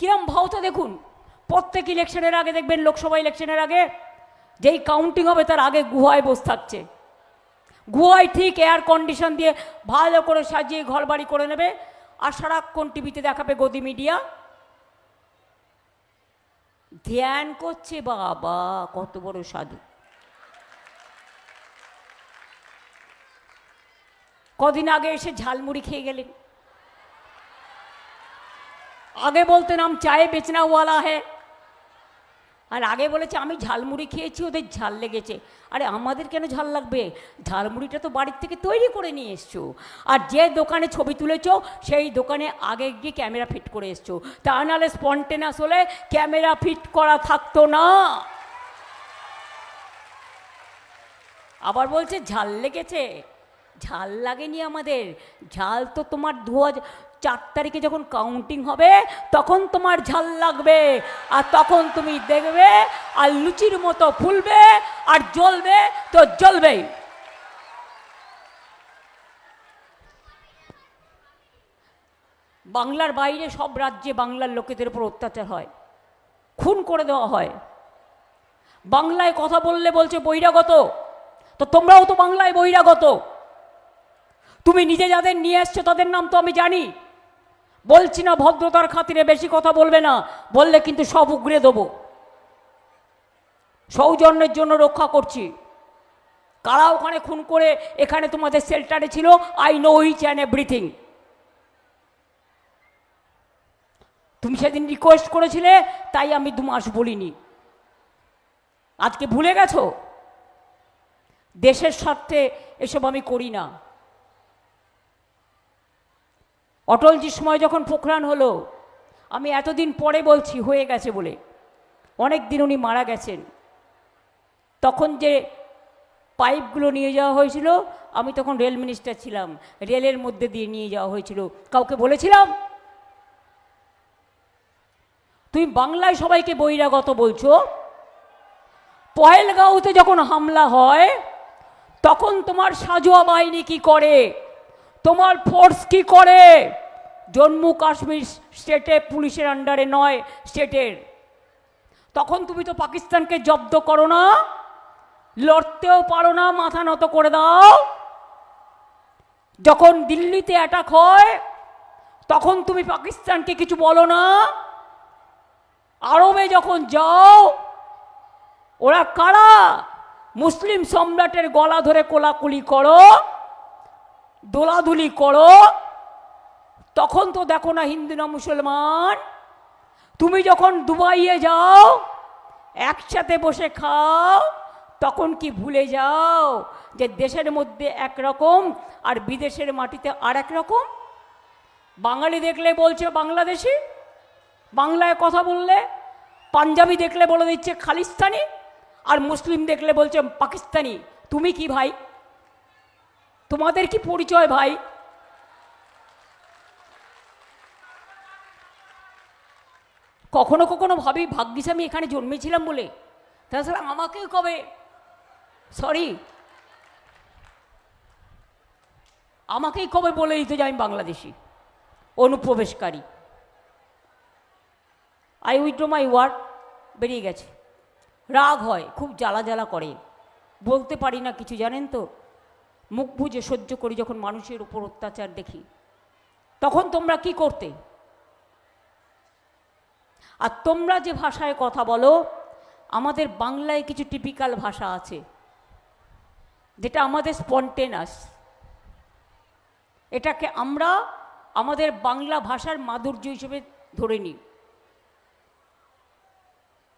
S1: কিরম ভাওতা দেখুন, প্রত্যেক ইলেকশনের আগে দেখবেন, লোকসভা ইলেকশনের আগে যেই কাউন্টিং হবে তার আগে গুহায় বসে থাকছে। গুহায় ঠিক এয়ার কন্ডিশন দিয়ে ভালো করে সাজিয়ে ঘর বাড়ি করে নেবে, আর সারাক্ষণ টিভিতে দেখাবে গদি মিডিয়া ধ্যান করছে। বাবা কত বড় সাধু! কদিন আগে এসে ঝালমুড়ি খেয়ে গেলেন। আগে বলতেন আম চায়ে বেচনা ওয়ালা হ্যাঁ, আর আগে বলেছে আমি ঝালমুড়ি খেয়েছি, ওদের ঝাল লেগেছে। আরে আমাদের কেন ঝাল লাগবে? ঝালমুড়িটা তো বাড়ির থেকে তৈরি করে নিয়ে এসছো, আর যে দোকানে ছবি তুলেছো সেই দোকানে আগে গিয়ে ক্যামেরা ফিট করে এসছো। তা নাহলে স্পন্টেনাস হলে ক্যামেরা ফিট করা থাকতো না। আবার বলছে ঝাল লেগেছে, ঝাল লাগেনি আমাদের। ঝাল তো তোমার 2004 তারিখে যখন কাউন্টিং হবে তখন তোমার ঝাল লাগবে, আর তখন তুমি দেখবে আর লুচির মতো ফুলবে আর জ্বলবে তো জ্বলবেই। বাংলার বাইরে সব রাজ্যে বাংলার লোকেদের উপর অত্যাচার হয়, খুন করে দেওয়া হয়। বাংলায় কথা বললে বলছে বহিরাগত, তো তোমরাও তো বাংলায় বহিরাগত। তুমি নিজে যাদের নিয়ে এসছো তাদের নাম তো আমি জানি, বলছি না ভদ্রতার খাতিরে বেশি কথা বলবে না, বললে কিন্তু সব উগড়ে দেবো। সৌজন্যের জন্য রক্ষা করছি। কারা ওখানে খুন করে এখানে তোমাদের শেল্টারে ছিল, I know each and everything. তুমি সেদিন রিকোয়েস্ট করেছিলে, তাই আমি 2 মাস বলিনি। আজকে ভুলে গেছো? দেশের স্বার্থে এসব আমি করি না। অটলজির সময় যখন পোখরান হলো, আমি এতদিন পরে বলছি হয়ে গেছে বলে, অনেক দিন উনি মারা গেছেন। তখন যে পাইপগুলো নিয়ে যাওয়া হয়েছিল, আমি তখন রেল মিনিস্টার ছিলাম, রেলের মধ্যে দিয়ে নিয়ে যাওয়া হয়েছিল। কাউকে বলেছিলাম? তুমি বাংলায় সবাইকে বহিরাগত বলছো। পহেলগাঁওতে যখন হামলা হয়, তখন তোমার সাজোয়া বাহিনী কি করে, তোমার ফোর্স কি করে? জম্মু কাশ্মীর স্টেটে পুলিশের আন্ডারে নয়, স্টেটের। তখন তুমি তো পাকিস্তানকে জব্দ করো না, লড়তেও পারো না, মাথা নত করে দাও। যখন দিল্লিতে অ্যাটাক হয়, তখন তুমি পাকিস্তানকে কিছু বলো না। আরবে যখন যাও, ওরা কারা? মুসলিম সম্রাটের গলা ধরে কোলাকুলি করো, দোলাদুলি করো। তখন তো দেখো না হিন্দু না মুসলমান। তুমি যখন দুবাইয়ে যাও, একসাথে বসে খাও, তখন কি ভুলে যাও যে দেশের মধ্যে একরকম আর বিদেশের মাটিতে আর এক রকম? বাঙালি দেখলে বলছে বাংলাদেশি, বাংলায় কথা বললে। পাঞ্জাবি দেখলে বলে দিচ্ছে খালিস্তানি, আর মুসলিম দেখলে বলছে পাকিস্তানি। তুমি কি ভাই? তোমাদের কি পরিচয় ভাই? কখনো কখনো ভাবি ভাগ্যিস আমি এখানে জন্মেছিলাম বলে। তাছাড়া আমাকেও কবে, সরি, আমাকেই কবে বলে দিতে যে আমি বাংলাদেশি, অনুপ্রবেশকারী। আই উইথড্র মাই ওয়ার্ড, বেরিয়ে গেছে। রাগ হয়, খুব জ্বালা জ্বালা করে, বলতে পারি না কিছু, জানেন তো। মুখ বুজে সহ্য করি যখন মানুষের উপর অত্যাচার দেখি। তখন তোমরা কি করতে? আর তোমরা যে ভাষায় কথা বলো, আমাদের বাংলায় কিছু টিপিক্যাল ভাষা আছে যেটা আমাদের স্পন্টেনাস। এটাকে আমরা আমাদের বাংলা ভাষার মাধুর্য হিসেবে ধরে নিই।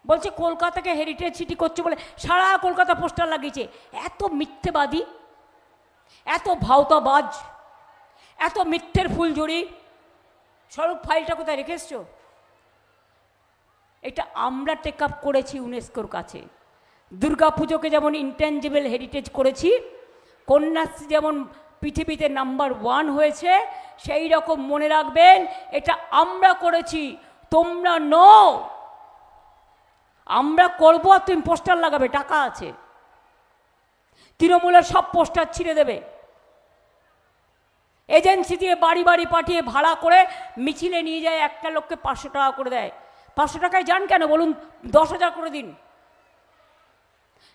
S1: বলছে কলকাতাকে হেরিটেজ সিটি করছে বলে সারা কলকাতা পোস্টার লাগিয়েছে। এত মিথ্যেবাদী, এত ভাওতাবাজ, এত মিথ্যের ফুলঝুরি। স্বরূপ ফাইলটা কোথায় রেখে এসছো? এটা আমরা টেক আপ করেছি ইউনেস্কোর কাছে। দুর্গাপুজোকে যেমন ইনট্যাঞ্জিবল হেরিটেজ করেছি, কন্যাশ্রী যেমন পৃথিবীতে নাম্বার 1 হয়েছে, সেই রকম মনে রাখবেন এটা আমরা করেছি, তোমরা নও। আমরা করবো আর তুমি পোস্টার লাগাবে, টাকা আছে। তৃণমূলের সব পোস্টার ছিঁড়ে দেবে, এজেন্সি দিয়ে বাড়ি বাড়ি পাঠিয়ে ভাড়া করে মিছিলে নিয়ে যায়, একটা লোককে 500 টাকা করে দেয়। 500 টাকায় যান কেন বলুন? 10,000 করে দিন,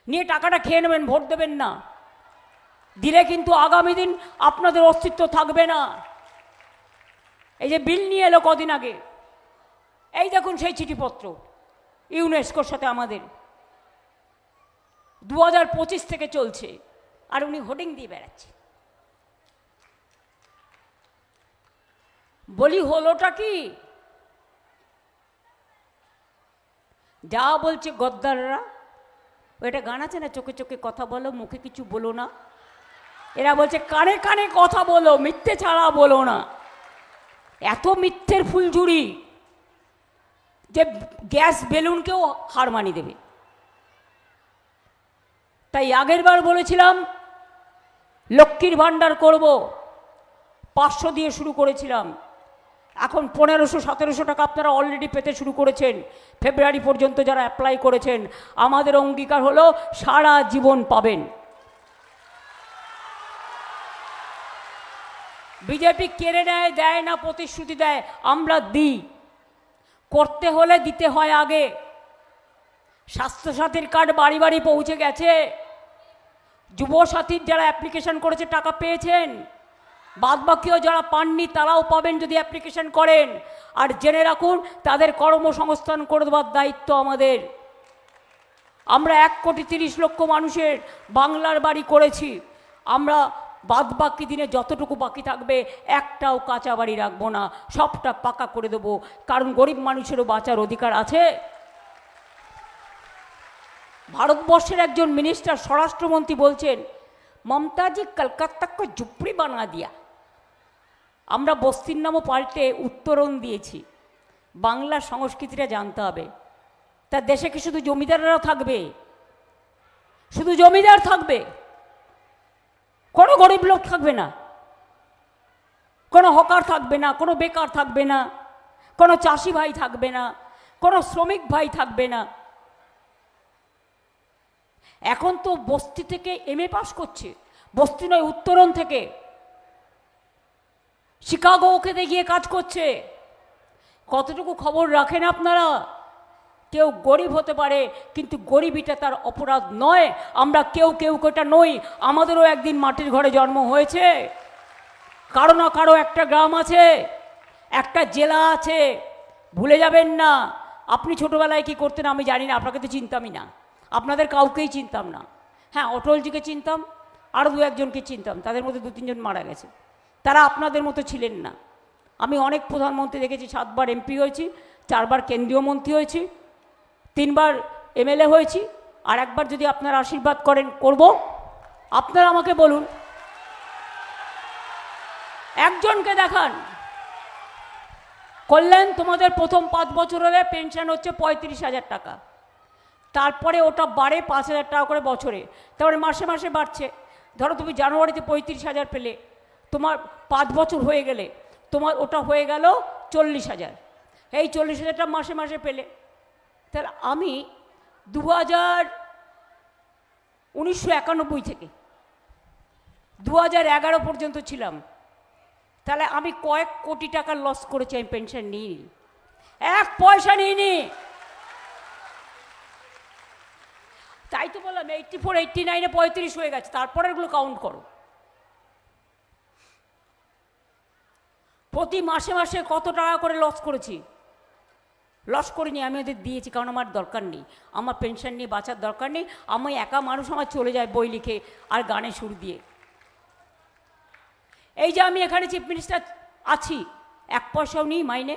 S1: নিয়ে টাকাটা খেয়ে নেবেন, ভোট দেবেন না। দিলে কিন্তু আগামী দিন আপনাদের অস্তিত্ব থাকবে না। এই যে বিল নিয়ে এলো কদিন আগে, এই দেখুন সেই চিঠিপত্র ইউনেস্কোর সাথে আমাদের 2025 থেকে চলছে, আর উনি হোর্ডিং দিয়ে বেড়াচ্ছে। বলি হলোটা কি? যা বলছে গদ্দাররা, ওইটা গান আছে না, চোখে চোখে কথা বলো, মুখে কিছু বলো না। এরা বলছে কানে কানে কথা বলো, মিথ্যে ছাড়া বলো না। এত মিথ্যের ফুলঝুরি যে গ্যাস বেলুনকেও হার মানিয়ে দেবে। তাই আগের বার বলেছিলাম লক্ষ্মীর ভাণ্ডার করব, 500 দিয়ে শুরু করেছিলাম, এখন 1500-1700 টাকা আপনারা অলরেডি পেতে শুরু করেছেন। ফেব্রুয়ারি পর্যন্ত যারা অ্যাপ্লাই করেছেন, আমাদের অঙ্গীকার হলো সারা জীবন পাবেন। বিজেপি কেড়ে নেয়, দেয় না, প্রতিশ্রুতি দেয়, আমরা দিই। করতে হলে দিতে হয় আগে। স্বাস্থ্যসাথীর কার্ড বাড়ি বাড়ি পৌঁছে গেছে। যুবসাথীর যারা অ্যাপ্লিকেশন করেছে টাকা পেয়েছেন, বাদবাকিও যারা পাননি তারাও পাবেন যদি অ্যাপ্লিকেশন করেন। আর জেনে রাখুন, তাদের কর্মসংস্থান করে দেওয়ার দায়িত্ব আমাদের। আমরা 1,30,00,000 মানুষের বাংলার বাড়ি করেছি। আমরা বাদবাকি দিনে যতটুকু বাকি থাকবে একটাও কাঁচা বাড়ি রাখবো না, সবটা পাকা করে দেবো। কারণ গরিব মানুষেরও বাঁচার অধিকার আছে। ভারতবর্ষের একজন মিনিস্টার, স্বরাষ্ট্রমন্ত্রী বলছেন, মমতাজি কলকাতাকে ঝুপড়ি বানা দিয়া। আমরা বস্তির নামও পাল্টে উত্তরণ দিয়েছি। বাংলা সংস্কৃতিটা জানতে হবে। তার দেশে কি শুধু জমিদাররা থাকবে? শুধু জমিদার থাকবে? কোনো গরিব লোক থাকবে না, কোনো হকার থাকবে না, কোনো বেকার থাকবে না, কোনো চাষি ভাই থাকবে না, কোনো শ্রমিক ভাই থাকবে না। এখন তো বস্তি থেকে MA পাস করছে, বস্তি নয় উত্তরণ থেকে, শিকাগো ওকে গিয়ে কাজ করছে। কতটুকু খবর রাখেন আপনারা? কেউ গরিব হতে পারে, কিন্তু গরিবিটা তার অপরাধ নয়। আমরা কেউ কেউ কোটা নই। আমাদেরও একদিন মাটির ঘরে জন্ম হয়েছে। কারো না কারো একটা গ্রাম আছে, একটা জেলা আছে, ভুলে যাবেন না। আপনি ছোটবেলায় কি করতেন আমি জানি না, আপনাকে তো চিনতামই না, আপনাদের কাউকেই চিনতাম না। হ্যাঁ, অটলজিকে চিনতাম, আরও 2-1জনকে চিনতাম, তাদের মধ্যে 2-3জন মারা গেছে। তারা আপনাদের মতো ছিলেন না। আমি অনেক প্রধানমন্ত্রী দেখেছি, 7 বার MP হয়েছি, 4 বার কেন্দ্রীয় মন্ত্রী হয়েছি, 3 বার MLA হয়েছি, আর একবার যদি আপনারা আশীর্বাদ করেন করব। আপনারা আমাকে বলুন, একজনকে দেখান করলেন তোমাদের প্রথম 5 বছর হলে পেনশন হচ্ছে 35,000 টাকা, তারপরে ওটা বাড়ে 5,000 টাকা করে বছরে, তারপরে মাসে মাসে বাড়ছে। ধরো তুমি জানুয়ারিতে 35,000 পেলে, তোমার 5 বছর হয়ে গেলে তোমার ওটা হয়ে গেল 40,000। এই 40,000টা মাসে মাসে পেলে। তাহলে আমি 1991 থেকে 2011 পর্যন্ত ছিলাম। তাহলে আমি কয়েক কোটি টাকার লস করেছি, আমি পেনশন নিইনি, 1 পয়সা নিইনি। তাই তো বললাম 84, 89-এ 35 হয়ে গেছে, তারপরে এগুলো কাউন্ট করো। প্রতি মাসে মাসে কত টাকা করে লস করেছি? লস করিনি, আমি ওদের দিয়েছি, কারণ আমার দরকার নেই, আমার পেনশন নিয়ে বাঁচার দরকার নেই। আমি একা মানুষ, আমার চলে যায় বই লিখে আর গানে সুর দিয়ে। এই যে আমি এখানে চিফ মিনিস্টার আছি, 1 পয়সাও নেই মাইনে,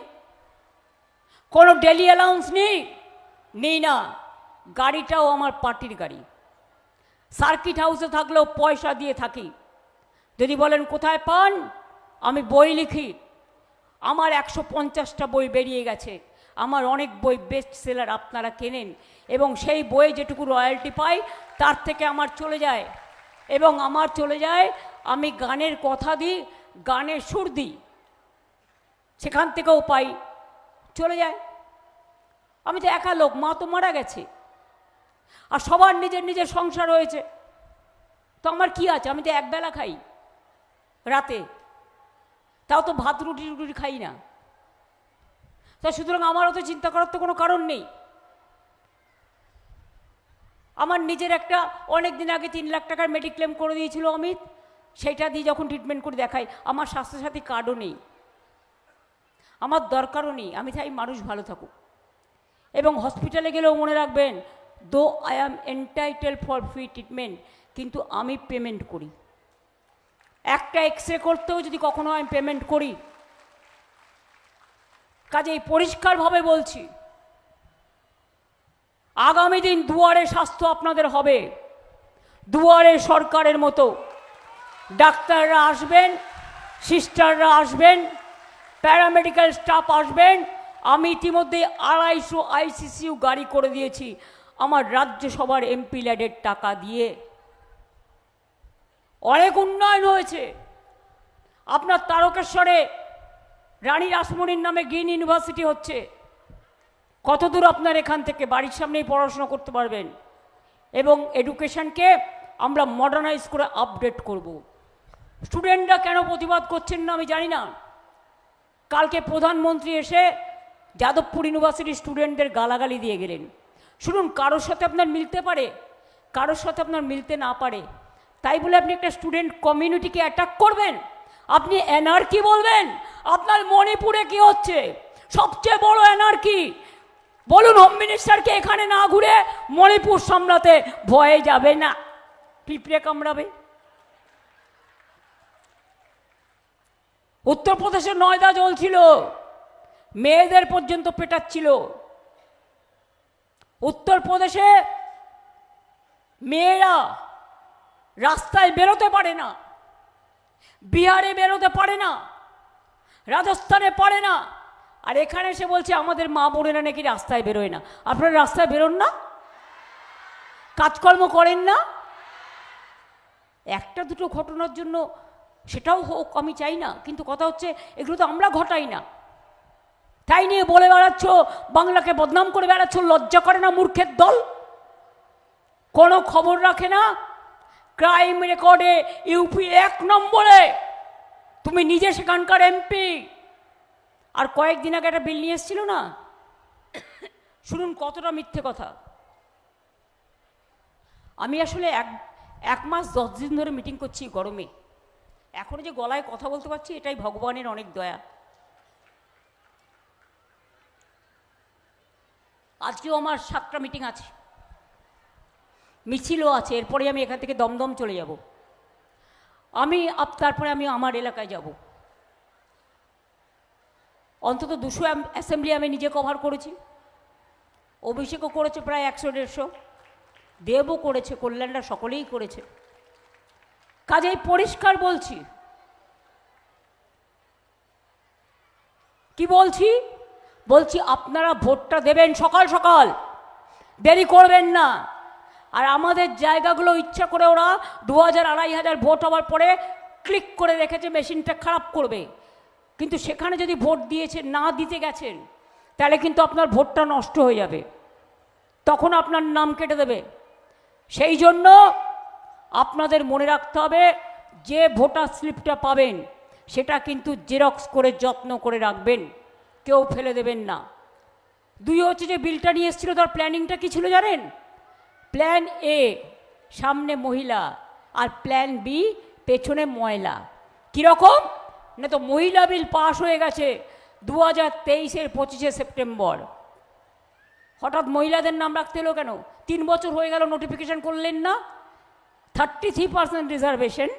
S1: কোনো ডেলি অ্যালাউন্স নেই না। গাড়িটাও আমার পার্টির গাড়ি। সার্কিট হাউসে থাকলেও পয়সা দিয়ে থাকি। যদি বলেন কোথায় পান, আমি বই লিখি। আমার 150টা বই বেরিয়ে গেছে, আমার অনেক বই বেস্ট সেলার আপনারা কেনেন, এবং সেই বই যেটুকু রয়্যালটি পাই তার থেকে আমার চলে যায়, এবং আমার চলে যায়, আমি গানের কথা দিই, গানের সুর দিই, সেখান থেকেও পাই, চলে যায়। আমি তো একা লোক, মা তো মারা গেছে, আর সবার নিজের নিজের সংসার হয়েছে, তো আমার কি আছে? আমি তো একবেলা খাই রাতে, তাও তো ভাত রুটি খাই না। তা সুতরাং আমারও তো চিন্তা করার তো কোনো কারণ নেই। আমার নিজের একটা অনেক দিন আগে 3 লাখ টাকার মেডিক্লেম করে দিয়েছিল অমিত, সেটা দিয়ে যখন ট্রিটমেন্ট করে দেখাই, আমার স্বাস্থ্যসাথী কার্ডও নেই, আমার দরকারও নেই। আমি চাই মানুষ ভালো থাকুক। এবং হসপিটালে গেলেও মনে রাখবেন, though I am entitle for free treatment, কিন্তু আমি পেমেন্ট করি। একটা এক্সরে করতেও যদি কখনো আমি পেমেন্ট করি। কাজেই পরিষ্কারভাবে বলছি, আগামী দিন দুয়ারে স্বাস্থ্য আপনাদের হবে, দুয়ারে সরকারের মতো। ডাক্তাররা আসবেন, সিস্টাররা আসবেন, প্যারামেডিক্যাল স্টাফ আসবেন। আমি ইতিমধ্যে 250 ICCU গাড়ি করে দিয়েছি আমার রাজ্যসভার MP ল্যাডের টাকা দিয়ে। অনেক উন্নয়ন হয়েছে। আপনার তারকেশ্বরে রানী রাসমণির নামে গ্রিন ইউনিভার্সিটি হচ্ছে। কতদূর আপনার এখান থেকে বাড়ির সামনেই পড়াশোনা করতে পারবেন, এবং এডুকেশনকে আমরা মডার্নাইজ করে আপডেট করব। স্টুডেন্টরা কেন প্রতিবাদ করছেন না আমি জানি না। কালকে প্রধানমন্ত্রী এসে যাদবপুর ইউনিভার্সিটির স্টুডেন্টদের গালাগালি দিয়ে গেলেন। শুনুন, কারোর সাথে আপনার মিলতে পারে, কারোর সাথে আপনার মিলতে না পারে, তাই বলে আপনি একটা স্টুডেন্ট কমিউনিটিকে অ্যাটাক করবেন, আপনি অ্যানার্কি বলবেন? আপনার মণিপুরে কি হচ্ছে সবচেয়ে বড় অ্যানার্কি? বলুন হোম মিনিস্টারকে এখানে না ঘুরে মণিপুর সামলাতে ভয়ে যাবে না, পিঁপড়ে কামড়াবে। উত্তরপ্রদেশে নয়দা জ্বলছিল, মেয়েদের পর্যন্ত পেটাচ্ছিল। উত্তরপ্রদেশে মেয়েরা রাস্তায় বেরোতে পারে না, বিহারে বেরোতে পারে না, রাজস্থানে পারে না, আর এখানে এসে বলছে আমাদের মা বোনেরা নাকি রাস্তায় বেরোয় না। আপনারা রাস্তায় বেরোন না, কাজকর্ম করেন না? একটা দুটো ঘটনার জন্য সেটাও হোক, আমি চাই না, কিন্তু কথা হচ্ছে এগুলো তো আমরা ঘটাই না। তাই নিয়ে বলে বেড়াচ্ছ, বাংলাকে বদনাম করে বেড়াচ্ছ, লজ্জা করে না মূর্খের দল? কোনো খবর রাখে না। ক্রাইম রেকর্ডে ইউপি 1 নম্বরে, তুমি নিজে সেখানকার এমপি। আর কয়েকদিন আগে একটা বিল নিয়ে এসেছিল না, শুনুন কতটা মিথ্যে কথা। আমি আসলে এক মাস 10 দিন ধরে মিটিং করছি গরমে, এখনো যে গলায় কথা বলতে পারছি এটাই ভগবানের অনেক দয়া। আজকেও আমার 7টা মিটিং আছে, মিছিলও আছে, এরপরে আমি এখান থেকে দমদম চলে যাব। তারপরে আমি আমার এলাকায় যাব। অন্তত 200 অ্যাসেম্বলি আমি নিজে কভার করেছি, অভিষেকও করেছে প্রায় 100-150, দেবও করেছে, কল্যাণরা সকলেই করেছে। কাজেই পরিষ্কার বলছি, কি বলছি আপনারা ভোটটা দেবেন সকাল সকাল, দেরি করবেন না। আর আমাদের জায়গাগুলো ইচ্ছা করে ওরা 2000-2500 ভোট হওয়ার পরে ক্লিক করে রেখেছে, মেশিনটা খারাপ করবে, কিন্তু সেখানে যদি ভোট না দিতে গেছেন তাহলে কিন্তু আপনার ভোটটা নষ্ট হয়ে যাবে, তখন আপনার নাম কেটে দেবে। সেই জন্য আপনাদের মনে রাখতে হবে, যে ভোটার স্লিপটা পাবেন সেটা কিন্তু জেরক্স করে যত্ন করে রাখবেন, কেউ ফেলে দেবেন না। 2 হচ্ছে যে বিলটা নিয়ে এসেছিল, তার প্ল্যানিংটা কী ছিল জানেন? প্ল্যান এ সামনে মহিলা, আর প্ল্যান বি পেছনে ময়লা। কীরকম না, তো মহিলা বিল পাশ হয়ে গেছে 2023-এর 25শে সেপ্টেম্বর। হঠাৎ মহিলাদের নাম রাখতে হলো কেন? 3 বছর হয়ে গেল, নোটিফিকেশান করলেন না? 33% রিজার্ভেশন।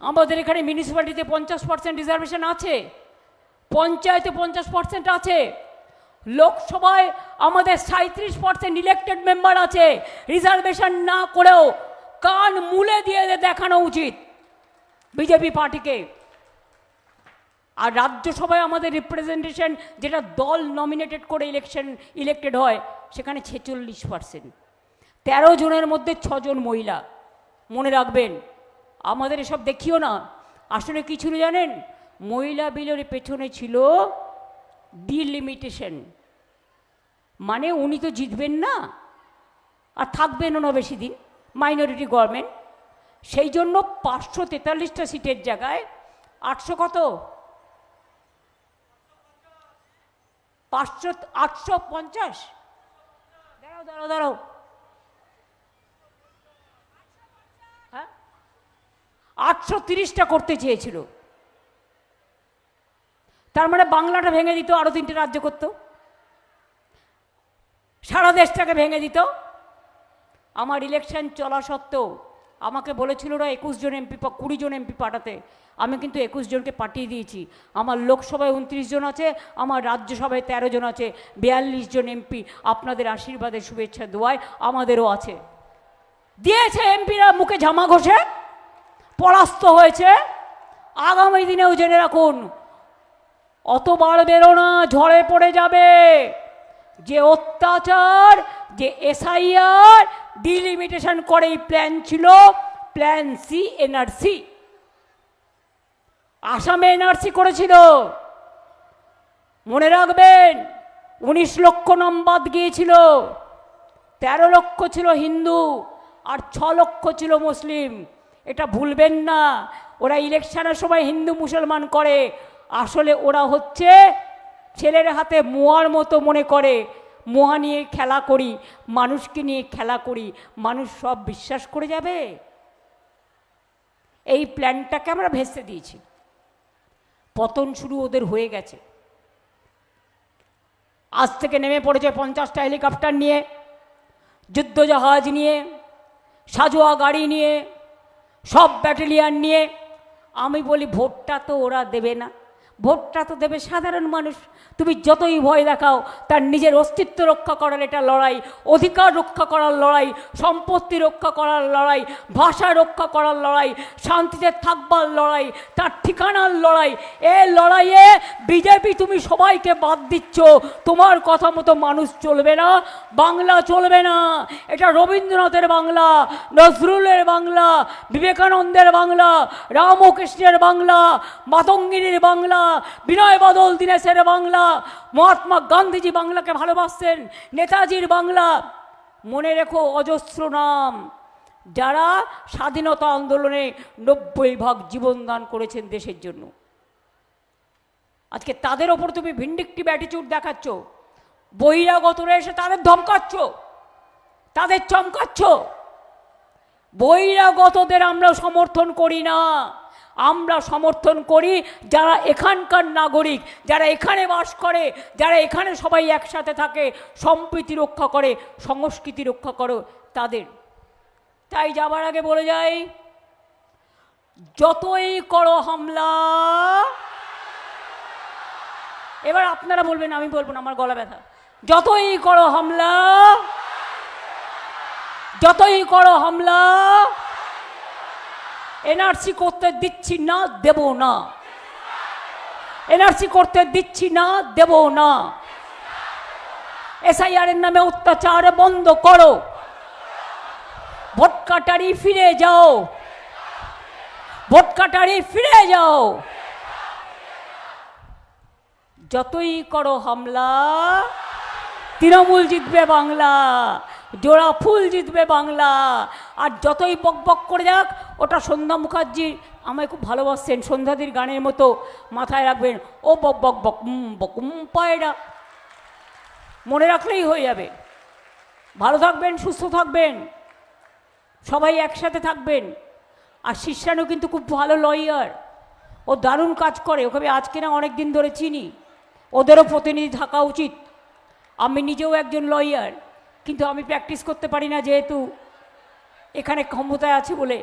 S1: আমাদের এখানে মিউনিসিপ্যালিটিতে 50% রিজার্ভেশন আছে, পঞ্চায়েতে 50% আছে, লোকসভায় আমাদের 37% ইলেক্টেড মেম্বার আছে। রিজার্ভেশন না করেও কান মুলে দিয়ে দেখানো উচিত বিজেপি পার্টিকে। আর রাজ্যসভায় আমাদের রিপ্রেজেন্টেশন, যেটা দল নমিনেটেড করে ইলেক্টেড হয়, সেখানে 46%। 13 জনের মধ্যে 6 জন মহিলা। মনে রাখবেন, আমাদের এসব দেখিও না। আসলে কী ছিল জানেন? মহিলা বিলের পেছনে ছিল ডিলিমিটেশন, মানে উনি তো জিতবেন না আর থাকবেনও না বেশি দিন, মাইনরিটি গভর্নমেন্ট। সেই জন্য 543টা সিটের জায়গায় 800 কত, 850। দাঁড়াও, হ্যাঁ, 830টা করতে চেয়েছিল। তার মানে বাংলাটা ভেঙে দিত, আরো 3টে রাজ্য করত, সারা দেশটাকে ভেঙে দিত। আমার ইলেকশন চলা সত্ত্বেও আমাকে বলেছিল ওরা 21 জন এমপি 20 জন এমপি পাঠাতে, আমি কিন্তু 21 জনকে পাঠিয়ে দিয়েছি। আমার লোকসভায় 29 জন আছে, আমার রাজ্যসভায় 13 জন আছে, 42 জন এমপি আপনাদের আশীর্বাদের শুভেচ্ছা দোয়ায় আমাদেরও আছে। দিয়েছে এমপিরা মুখে ঝামা ঘষে, পরাস্ত হয়েছে। আগামী দিনেও জেনে রাখুন, অতবার বেরো না, ঝড়ে পড়ে যাবে। যে অত্যাচার, যে এসআইআর ডিলিমিটেশন করেই প্ল্যান ছিল, প্ল্যান সি এনআরসি। আসামে এনআরসি করেছিল, মনে রাখবেন। 19 লক্ষ নাম বাদ গিয়েছিল, 13 লক্ষ ছিল হিন্দু আর 6 লক্ষ ছিল মুসলিম, এটা ভুলবেন না। ওরা ইলেকশনের সময় হিন্দু মুসলমান করে, আসলে ওরা হচ্ছে ছেলের হাতে মোয়ার মতো মনে করে, মোয়া নিয়ে খেলা করি, মানুষকে নিয়ে খেলা করি, মানুষ সব বিশ্বাস করে যাবে। এই প্ল্যানটাকে আমরা ভেস্তে দিয়েছি, পতন শুরু ওদের হয়ে গেছে। আজ থেকে নেমে পড়েছে 50টা হেলিকপ্টার নিয়ে, যুদ্ধজাহাজ নিয়ে, সাজোয়া গাড়ি নিয়ে, সব ব্যাটালিয়ান নিয়ে। আমি বলি ভোটটা তো ওরা দেবে না, ভোটটা তো দেবে সাধারণ মানুষ। তুমি যতই ভয় দেখাও, তার নিজের অস্তিত্ব রক্ষা করার এটা লড়াই, অধিকার রক্ষা করার লড়াই, সম্পত্তি রক্ষা করার লড়াই, ভাষা রক্ষা করার লড়াই, শান্তিতে থাকবার লড়াই, তার ঠিকানার লড়াই। এই লড়াইয়ে বিজেপি তুমি সবাইকে বাদ দিচ্ছ, তোমার কথা মতো মানুষ চলবে না, বাংলা চলবে না। এটা রবীন্দ্রনাথের বাংলা, নজরুলের বাংলা, বিবেকানন্দের বাংলা, রামকৃষ্ণের বাংলা, মাতঙ্গিনীর বাংলা, বিনয় বাদল দীনেশের বাংলা, মহাত্মা গান্ধীজি বাংলাকে ভালোবাসতেন, নেতাজির বাংলা। মনে রেখো অজস্র নাম যারা স্বাধীনতা আন্দোলনে 90% জীবন দান করেছেন দেশের জন্য। আজকে তাদের ওপর তুমি ভিন্ডিকটিভ অ্যাটিটিউড দেখাচ্ছ, বহিরাগতরা এসে তাদের ধমকাচ্ছ, তাদের চমকাচ্ছ। বহিরাগতদের আমরা সমর্থন করি না, আমরা সমর্থন করি যারা এখানকার নাগরিক, যারা এখানে বাস করে, যারা এখানে সবাই একসাথে থাকে, সম্প্রীতি রক্ষা করে, সংস্কৃতি রক্ষা করে তাদের। তাই যাবার আগে বলে যাই, যতই করো হামলা, এবার আপনারা বলবেন, আমি বলবো না, আমার গলা ব্যথা। যতই করো হামলা, যতই করো হামলা, এনআরসি করতে দিচ্ছি না, দেব না। এনআরসি করতে দিচ্ছি না, দেব না। এসআইআর এর নামে অত্যাচার বন্ধ করো, ভোট কাটারি ফিরে যাও, ভোট কাটারি ফিরে যাও। যতই করো হামলা, তৃণমূল জিতবে বাংলা, জোড়া ফুল জিতবে বাংলা। আর যতই বক বক করে যাক, ওটা সন্ধ্যা মুখার্জি আমায় খুব ভালোবাসছেন, সন্ধ্যাদির গানের মতো মাথায় রাখবেন, ও বক বক বক বকুম পায়রা, মনে রাখলেই হয়ে যাবে। ভালো থাকবেন, সুস্থ থাকবেন, সবাই একসাথে থাকবেন। আর শীর্ষানু কিন্তু খুব ভালো লয়ার, ও দারুণ কাজ করে, ওকে আমি আজকে না অনেক দিন ধরে চিনি, ওদেরও প্রতিনিধি থাকা উচিত। আমি নিজেও একজন লয়ার, কিন্তু আমি প্র্যাকটিস করতে পারি না, যেহেতু এখানে ক্ষমতায় আছে বলে।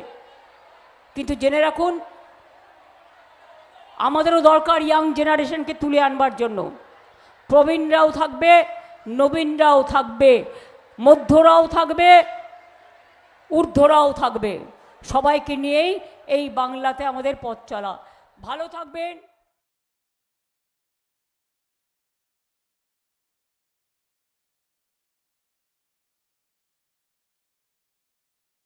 S1: কিন্তু জেনে রাখুন, আমাদেরও দরকার ইয়াং জেনারেশনকে তুলে আনবার জন্য। প্রবীণরাও থাকবে, নবীনরাও থাকবে, মধ্যরাও থাকবে, ঊর্ধ্বরাও থাকবে। সবাইকে নিয়েই এই বাংলাতে আমাদের পথ চলা। ভালো থাকবেন।